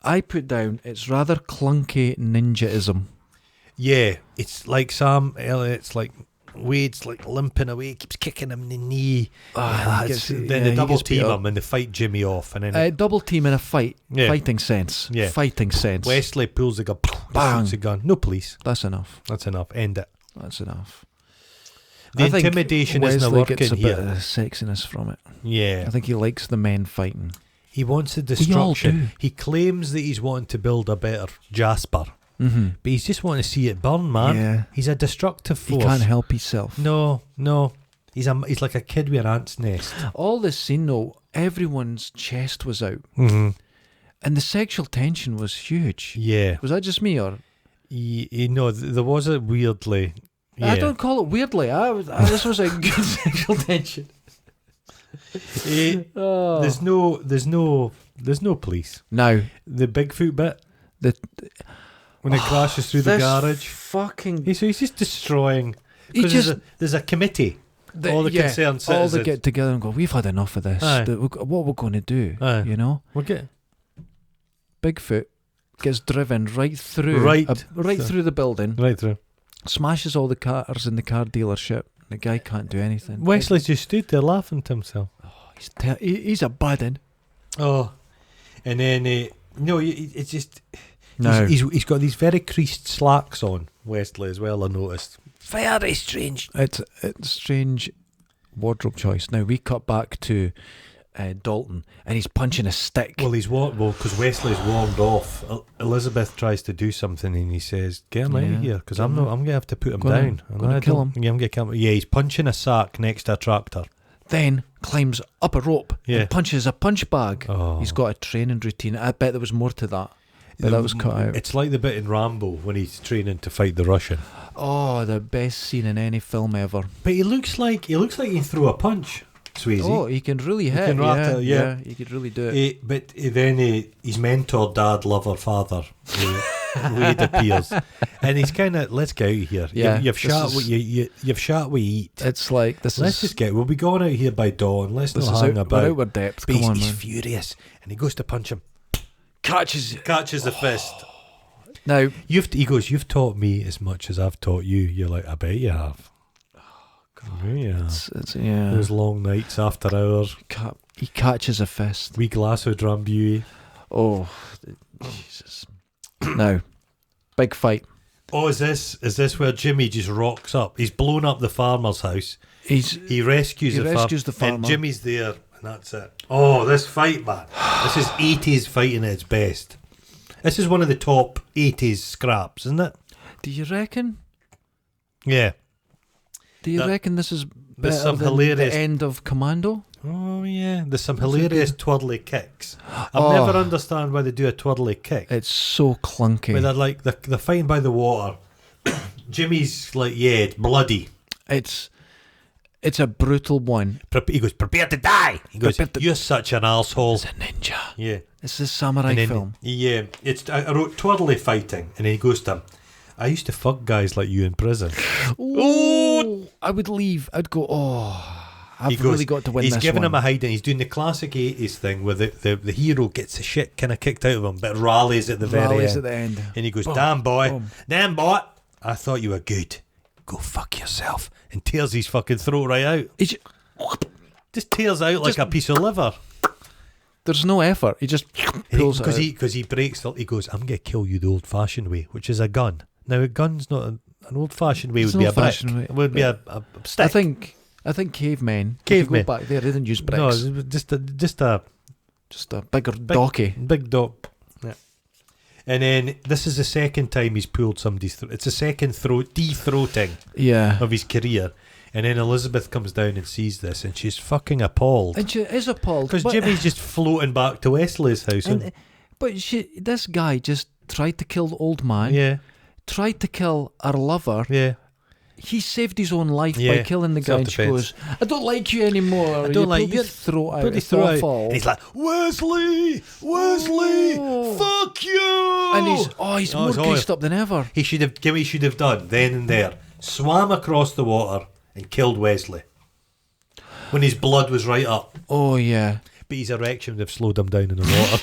I put down, it's rather clunky ninjaism. Yeah, it's like Sam Elliott's like... Wade's like limping away, keeps kicking him in the knee. Then they double team him and they fight Jimmy off. And then double team in a fight. Yeah. Fighting sense. Yeah. Fighting sense. Wesley pulls the gun. Bang. Shoots the gun. No police. That's enough. End it. That's enough. The intimidation isn't working gets a here. Bit of sexiness from it. Yeah. I think he likes the men fighting. He wants the destruction. We all do. He claims that he's wanting to build a better Jasper. Mm-hmm. But he's just wanting to see it burn, man. Yeah. He's a destructive force. He can't help himself. No. He's like a kid with an ant's nest. All this scene, though, everyone's chest was out. Mm-hmm. And the sexual tension was huge. Yeah. Was that just me, or? There was a weirdly... Yeah. I don't call it weirdly. This was a good sexual tension. There's no police. No. The Bigfoot bit. When it crashes through the garage. Fucking... So he's just destroying... There's a committee. All the concerned citizens. All they get together and go, we've had enough of this. What we're going to do, you know? Bigfoot gets driven right through through the building. Right through. Smashes all the cars in the car dealership. The guy can't do anything. Wesley just stood there laughing to himself. Oh, he's a bad one. Oh. And then, it's just... No. He's got these very creased slacks on, Wesley, as well, I noticed. Very strange. It's strange wardrobe choice. Now, we cut back to Dalton, and he's punching a stick. Well, because Wesley's warmed off. Elizabeth tries to do something, and he says, get him out of here, because I'm going to have to put him down. I'm going to kill him. Yeah, I'm going to kill him. Yeah, he's punching a sack next to a tractor. Then climbs up a rope and punches a punch bag. Oh. He's got a training routine. I bet there was more to that. But that was cut out. It's like the bit in Rambo when he's training to fight the Russian. Oh, the best scene in any film ever. But he looks like he can throw a punch, Swayze. Oh, he can really hit. He could really do it. But then his mentor, dad, lover, father, Wade appears, and he's kind of, let's get out of here. Yeah, you've shot what you eat. It's like we'll be going out here by dawn. Let's not hang about. We're out with depth. But he's furious, and he goes to punch him. Catches the fist. Now he goes, you've taught me as much as I've taught you. You're like, I bet you have. Oh God, yeah. Those long nights after hours. He catches a fist. Wee glass of Drambuie. Oh, Jesus. Now, big fight. Oh, is this where Jimmy just rocks up? He's blown up the farmer's house. He rescues the farmer. And Jimmy's there, and that's it. Oh, this fight, man. This is 80s fighting at its best. This is one of the top 80s scraps, isn't it? Do you reckon? Yeah. Do you reckon this is better than the end of Commando? Oh, yeah. There's some hilarious twirly kicks. I've never understand why they do a twirly kick. It's so clunky. But they're like, they're fighting by the water. Jimmy's like, yeah, it's bloody. It's a brutal one. He goes, prepare to die. He goes, you're such an arsehole. It's a ninja. Yeah. It's a samurai film. Yeah. I wrote twirly fighting, and then he goes to him, I used to fuck guys like you in prison. Oh, I would leave. I'd go, I've really got to win this one. He's giving him a hiding. He's doing the classic 80s thing where the hero gets the shit kind of kicked out of him, but rallies at the very end. And he goes, damn boy, I thought you were good. Go fuck yourself. And tears his fucking throat right out. He just tears out like a piece of liver. There's no effort. He just pulls it out. Because he breaks he goes, I'm going to kill you the old-fashioned way, which is a gun. Now, a gun's not an old-fashioned way. Would be a brick. It would be a stick. I think cavemen. If you go back there, they didn't use bricks. No, just a bigger donkey. Big dog. Yeah. And then this is the second time he's pulled somebody's throat. It's the second de-throating of his career. And then Elizabeth comes down and sees this, and she's fucking appalled. And she is appalled. Because Jimmy's just floating back to Wesley's house. But this guy just tried to kill the old man. Yeah. Tried to kill her lover. Yeah. He saved his own life by killing the guy, and she goes, I don't like you anymore. I don't like your throat out. It's awful. And he's like, Wesley, fuck you. And he's more greased up than ever. Jimmy should have done then and there. Swam across the water and killed Wesley when his blood was right up. Oh yeah. But his erection would have slowed him down in the water.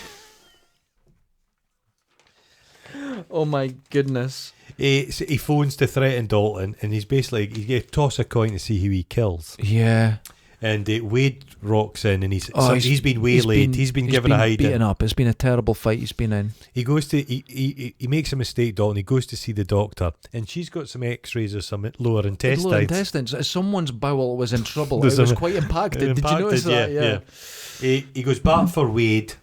Oh my goodness. He phones to threaten Dalton, and he's basically he toss a coin to see who he kills. Yeah. And Wade rocks in, and he's been waylaid. He's been given a hiding. Beaten up. It's been a terrible fight he's been in. He goes to he makes a mistake, Dalton. He goes to see the doctor, and she's got some X-rays of some lower intestines. Lower intestines. Someone's bowel was in trouble. It was quite impacted. Did you notice that? Yeah. He goes back for Wade.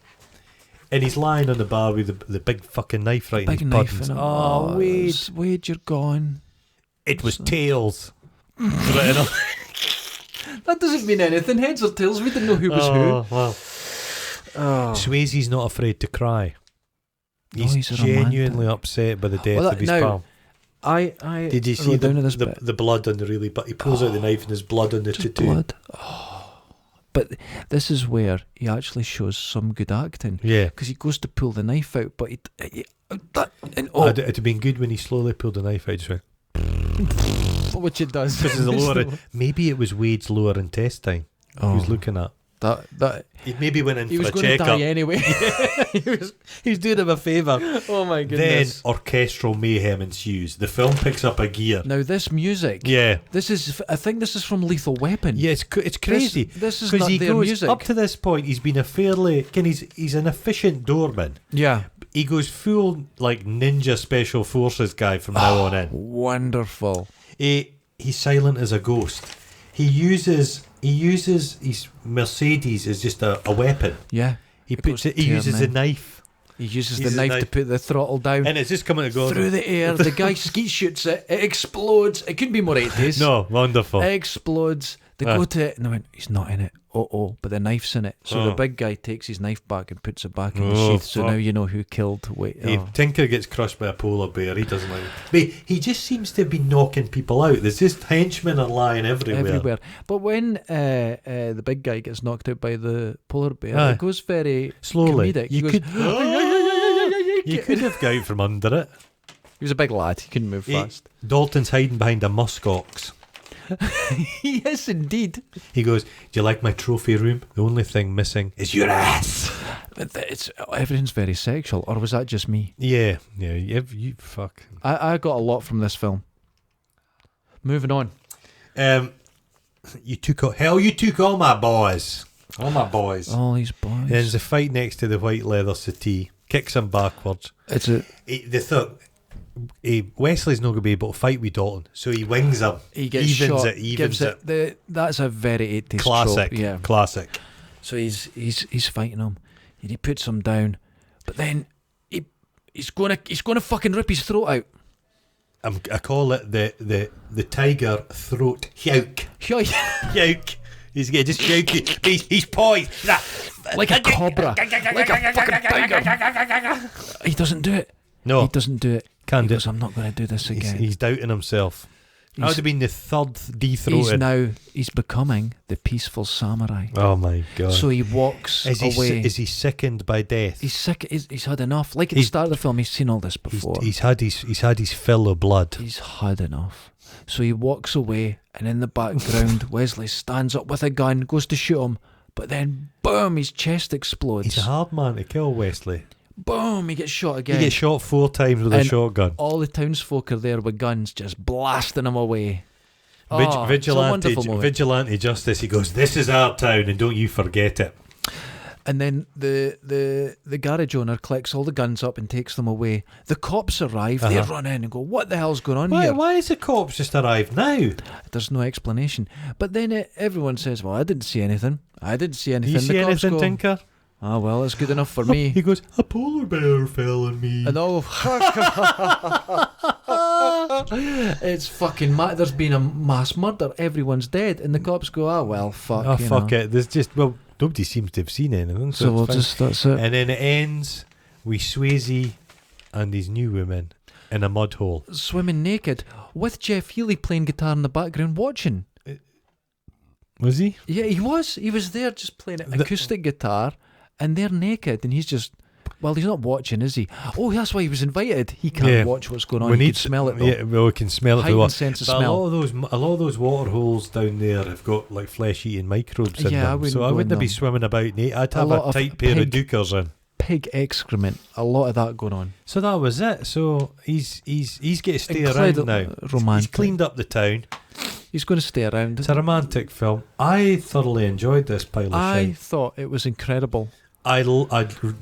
And he's lying on the bar with the big fucking knife right in his buttons. Oh, Wade, you're gone. It was tails. That doesn't mean anything. Heads or tails. We didn't know who was who. Well. Swayze's not afraid to cry. He's genuinely upset by the death of his pal. Did you see the blood on the really? But he pulls out the knife and there's blood on the tattoo. Blood. But this is where he actually shows some good acting. Yeah. Because he goes to pull the knife out, but it'd have been good when he slowly pulled the knife out. Just went, which it does. Maybe it was Wade's lower intestine he was looking at. That he maybe went in for a checkup. He was going to die anyway. He was doing him a favour. Oh my goodness. Then orchestral mayhem ensues. The film picks up a gear. Now this music. Yeah. I think this is from Lethal Weapon. Yeah, it's crazy. This is not their music. Up to this point, he's been he's an efficient doorman. Yeah. He goes full like ninja special forces guy from now on in. Wonderful. He's silent as a ghost. He uses his Mercedes as just a weapon. Yeah. He uses a knife. He uses the knife to put the throttle down. And it's just coming to go through the air. The guy skeet shoots it. It explodes. It couldn't be more 80s. No, wonderful. It explodes. They go to it. No, he's not in it. But the knife's in it. So the big guy takes his knife back and puts it back in the sheath. So now you know who killed Wade. Tinker gets crushed by a polar bear. He doesn't like it. But he just seems to be knocking people out. There's just henchmen are lying everywhere. But when the big guy gets knocked out by the polar bear, it goes very slowly. Comedic. You could have got out from under it. He was a big lad. He couldn't move fast. Dalton's hiding behind a muskox. Yes, indeed. He goes, do you like my trophy room? The only thing missing is your ass. Everything's very sexual. Or was that just me? Yeah. You fuck. I got a lot from this film. Moving on. You took all my boys. All my boys. All these boys. And there's a fight next to the white leather settee. Kicks him backwards. They thought Wesley's not going to be able to fight with Dalton, so he wings him. He gets evens shot. Evens it. That's a very 80s classic. trope. Yeah, classic. So he's fighting him, and he puts him down, but then he's gonna fucking rip his throat out. I call it the tiger throat yoke. Yoke. He's just shaky. He's poised like a cobra, like a fucking tiger. He doesn't do it. No, he doesn't do it. Can't do it. I'm not going to do this again. He's doubting himself. That would have been the third de-throated. He's becoming the peaceful samurai. Oh my god! So he walks away. Is he sickened by death? He's sick. He's had enough. Like at the start of the film, he's seen all this before. He's had his fill of blood. He's had enough. So he walks away, and in the background, Wesley stands up with a gun, goes to shoot him, but then boom, his chest explodes. He's a hard man to kill, Wesley. Boom, he gets shot again. He gets shot 4 times with a shotgun. All the townsfolk are there with guns, just blasting him away. Vigilante justice. He goes, "This is our town, and don't you forget it." And then the garage owner collects all the guns up and takes them away. The cops arrive. They run in and go, "What the hell's going on here? Why is the cops just arrived now?" There's no explanation. But then everyone says, "Well, I didn't see anything. I didn't see anything." You see anything, Tinker? Ah, well, it's good enough for me. He goes, "A polar bear fell on me." And it's fucking mad. There's been a mass murder. Everyone's dead. And the cops go, "Ah, well, fuck." Oh, fuck it. There's just, nobody seems to have seen anything. So we'll that's it. And then it ends with Swayze and his new woman in a mud hole. Swimming naked with Jeff Healey playing guitar in the background watching. Was he? Yeah, he was. He was there just playing acoustic guitar. And they're naked, and he's just... Well, he's not watching, is he? Oh, that's why he was invited. He can't watch what's going on. He can smell it, though. Yeah, well, we can smell it. Heightened sense of smell. A lot of those water holes down there have got like flesh-eating microbes in them. I wouldn't be swimming about naked. I'd have a tight pair of dukers in. Pig excrement. A lot of that going on. So that was it. So he's got to stay around now. Romantic. He's cleaned up the town. He's going to stay around. It's a romantic film. I thoroughly enjoyed this pile of shit. I thought it was incredible. I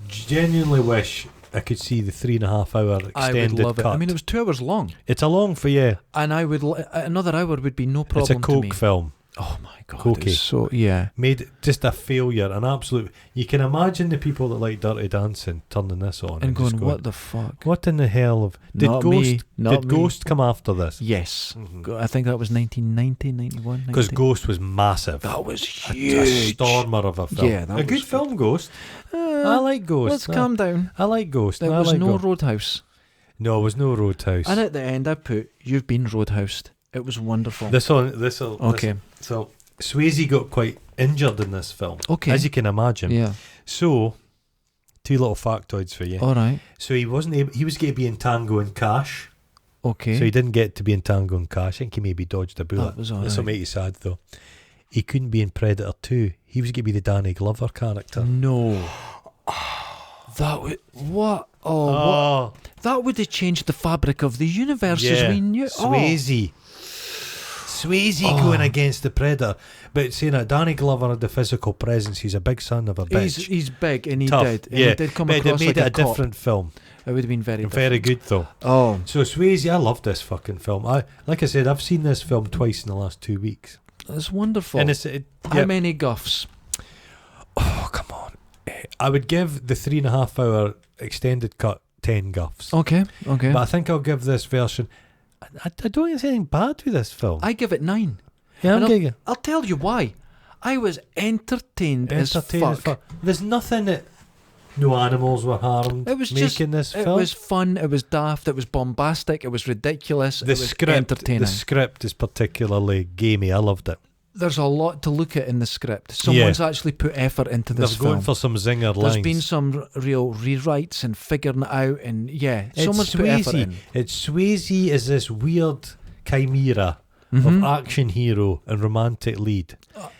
genuinely wish I could see the 3.5 hour extended I would love cut. it. I mean, it was 2 hours long. It's a long for you. And I would another hour would be no problem. It's a to Coke me. film. Oh my god! Cokey. So yeah, made just a failure, an absolute. You can imagine the people that like Dirty Dancing turning this on and going, "What the fuck? What in the hell of did Ghost come after this?" Yes, I think that was 1990, 91. Because Ghost was massive. That was huge, a stormer of a film. Yeah, a good film, Ghost. I like Ghost. Let's calm down. I like Ghost. There was no Roadhouse. No, it was no Roadhouse. And at the end, I put, "You've been Roadhoused." It was wonderful. Okay. So Swayze got quite injured in this film. Okay. As you can imagine. Yeah. So, 2 little factoids for you. All right. So he wasn't able. He was going to be in Tango and Cash. Okay. So he didn't get to be in Tango and Cash. I think he maybe dodged a bullet. That was all right. This will make you sad though. He couldn't be in Predator 2. He was going to be the Danny Glover character. No. That would what? What? That would have changed the fabric of the universe as we knew. Swayze going against the Predator, but saying that Danny Glover had the physical presence. He's a big son of a bitch. He's big and he Tough. did. And yeah, he did come but across they made like it a different film. It would have been very good though. Oh, so Swayze, I love this fucking film. Like I said, I've seen this film twice in the last 2 weeks. It's wonderful. And how many guffs? Oh, come on. I would give the 3.5 hour extended cut 10 guffs. Okay. But I think I'll give this version. I don't think there's anything bad with this film. I give it 9. Yeah, I'll tell you why. I was entertained as fuck. There's nothing that. No animals were harmed. It was this film. It was fun. It was daft. It was bombastic. It was ridiculous. It was entertaining. The script is particularly gamey. I loved it. There's a lot to look at in the script. Someone's actually put effort into this film. They're going for some zinger lines. There's been some real rewrites and figuring it out, and someone's put effort in. Swayze is this weird chimera of action hero and romantic lead,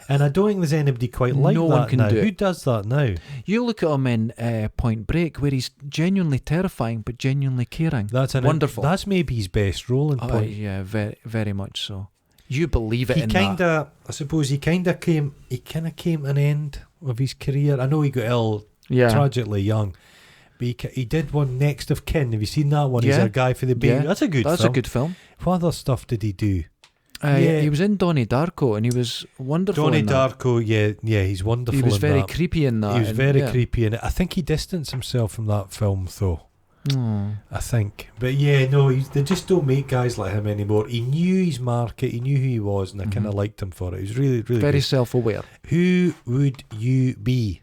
and I don't think there's anybody quite like that. No one can do it. Who does that now? You look at him in Point Break, where he's genuinely terrifying but genuinely caring. That's wonderful. That's maybe his best role in Point. Yeah, very, very much so. You believe it. I suppose he kind of came to an end of his career. I know he got ill tragically young, But he did one Next of Kin. Have you seen that one? He's a guy for the baby. Yeah. That's a good film. That's a good film. What other stuff did he do? He was in Donnie Darko, and he was wonderful. Donnie in that. Darko, yeah, he's wonderful. He was in very that. creepy in that. He was very creepy in it. I think he distanced himself from that film, though. I think, but they just don't make guys like him anymore. He knew his market, he knew who he was, and I kind of liked him for it. He was really, really very good. self-aware. Who would you be?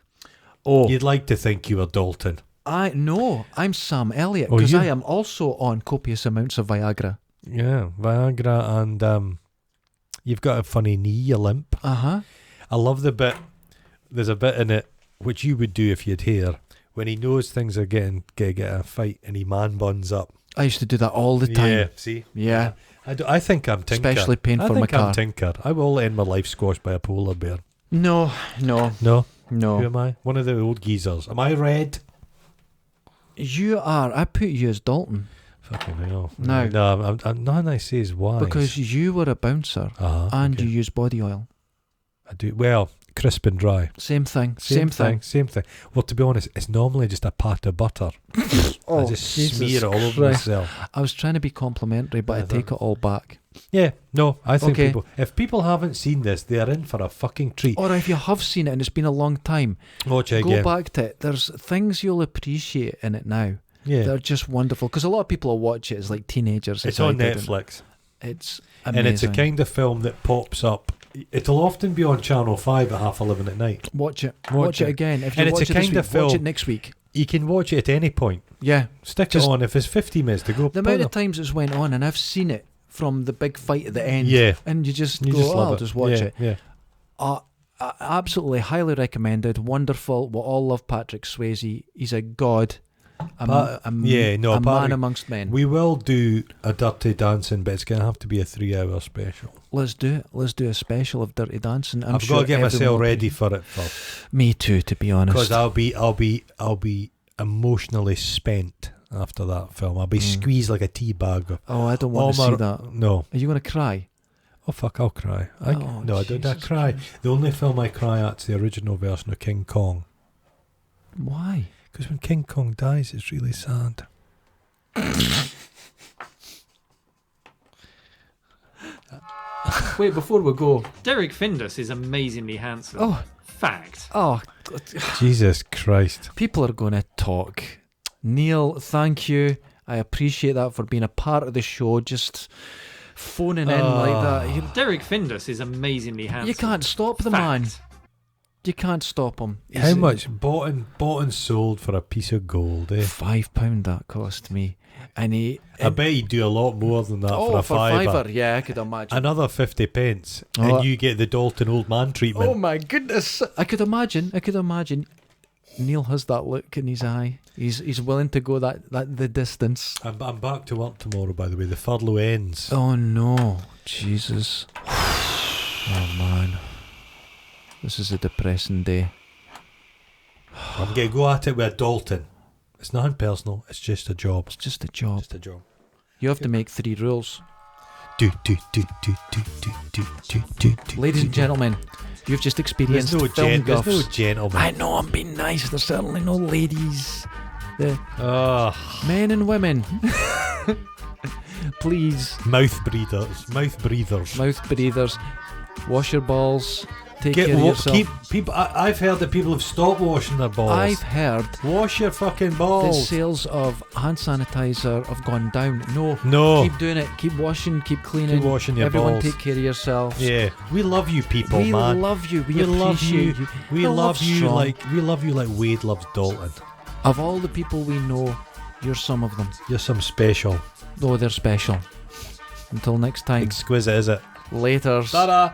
Oh, you'd like to think you were Dalton. I'm Sam Elliott, because I am also on copious amounts of Viagra. Yeah, Viagra, and you've got a funny knee, you limp. I love the bit. There's a bit in it which you would do if you had hair. When he knows things are going to get a fight and he man buns up. I used to do that all the time. Yeah, see? Yeah. I think I'm Tinker. Especially paying for my car. I think I'm Tinker. I will end my life squashed by a polar bear. No. Who am I? One of the old geezers. Am I Red? You are. I put you as Dalton. Fucking hell. No. I'm none I say is wise. Because you were a bouncer and you use body oil. I do. Well, crisp and dry. Same thing. Well, to be honest, it's normally just a pat of butter. I just smear it all over myself. I was trying to be complimentary, but I take it all back. Yeah, no, I think if people haven't seen this, they are in for a fucking treat. Or if you have seen it and it's been a long time, watch it go again. back to it. There's things you'll appreciate in it now. Yeah. They're just wonderful. Because a lot of people will watch it as like teenagers. It's on Netflix. It's amazing. And it's a kind of film that pops up. It'll often be on Channel 5 at 11:30 at night. Watch it. Watch it again. If you and watch it's a kind of film. Watch it next week. You can watch it at any point. Yeah. Stick it on. If it's 50 minutes to go. The amount of times it's went on, and I've seen it from the big fight at the end. Yeah. And you just I'll just watch it. Yeah. Absolutely, highly recommended. Wonderful. We all love Patrick Swayze. He's a god. A man amongst men. We will do a Dirty Dancing, but it's going to have to be a 3-hour special. Let's do it. Let's do a special of Dirty Dancing. I've got to get myself ready for it first. Me too, to be honest. Because I'll be emotionally spent after that film. I'll be squeezed like a tea bag. Oh, I don't want to see that. No. Are you going to cry? Oh fuck! I'll cry. I don't cry. Christ. The only film I cry at's the original version of King Kong. Why? Because when King Kong dies, it's really sad. Wait, before we go, Derek Findus is amazingly handsome. Oh, fact. Oh, Jesus Christ! People are going to talk. Neil, thank you. I appreciate that for being a part of the show. Just phoning in like that. Derek Findus is amazingly handsome. You can't stop the man. You can't stop him. How much bought and sold for a piece of gold? £5 that cost me, and I bet he'd do a lot more than that for a fiver. Yeah, I could imagine. Another 50 pence, and you get the Dalton old man treatment. Oh my goodness! I could imagine. Neil has that look in his eye. He's willing to go that the distance. I'm back to work tomorrow, by the way. The furlough ends. Oh no, Jesus! Oh man. This is a depressing day. I'm going to go at it with Dalton. It's nothing personal. It's just a job. It's just a job. Just a job. You have to make 3 rules. Ladies and gentlemen, you've just experienced film Guffs. There's no gentlemen. I know, I'm being nice. There's certainly no ladies. Men and women. Please. Mouth breathers. Mouth breathers. Wash your balls. Take care of yourself. I've heard that people have stopped washing their balls. I've heard. Wash your fucking balls. The sales of hand sanitizer have gone down. No. Keep doing it. Keep washing. Keep cleaning. Keep washing your Everyone balls. Take care of yourselves. Yeah. We love you people, we man. We love you. We appreciate you. We love you like Wade loves Dalton. Of all the people we know, you're some of them. You're some special. Oh, they're special. Until next time. Exquisite, is it? Laters. Ta-da.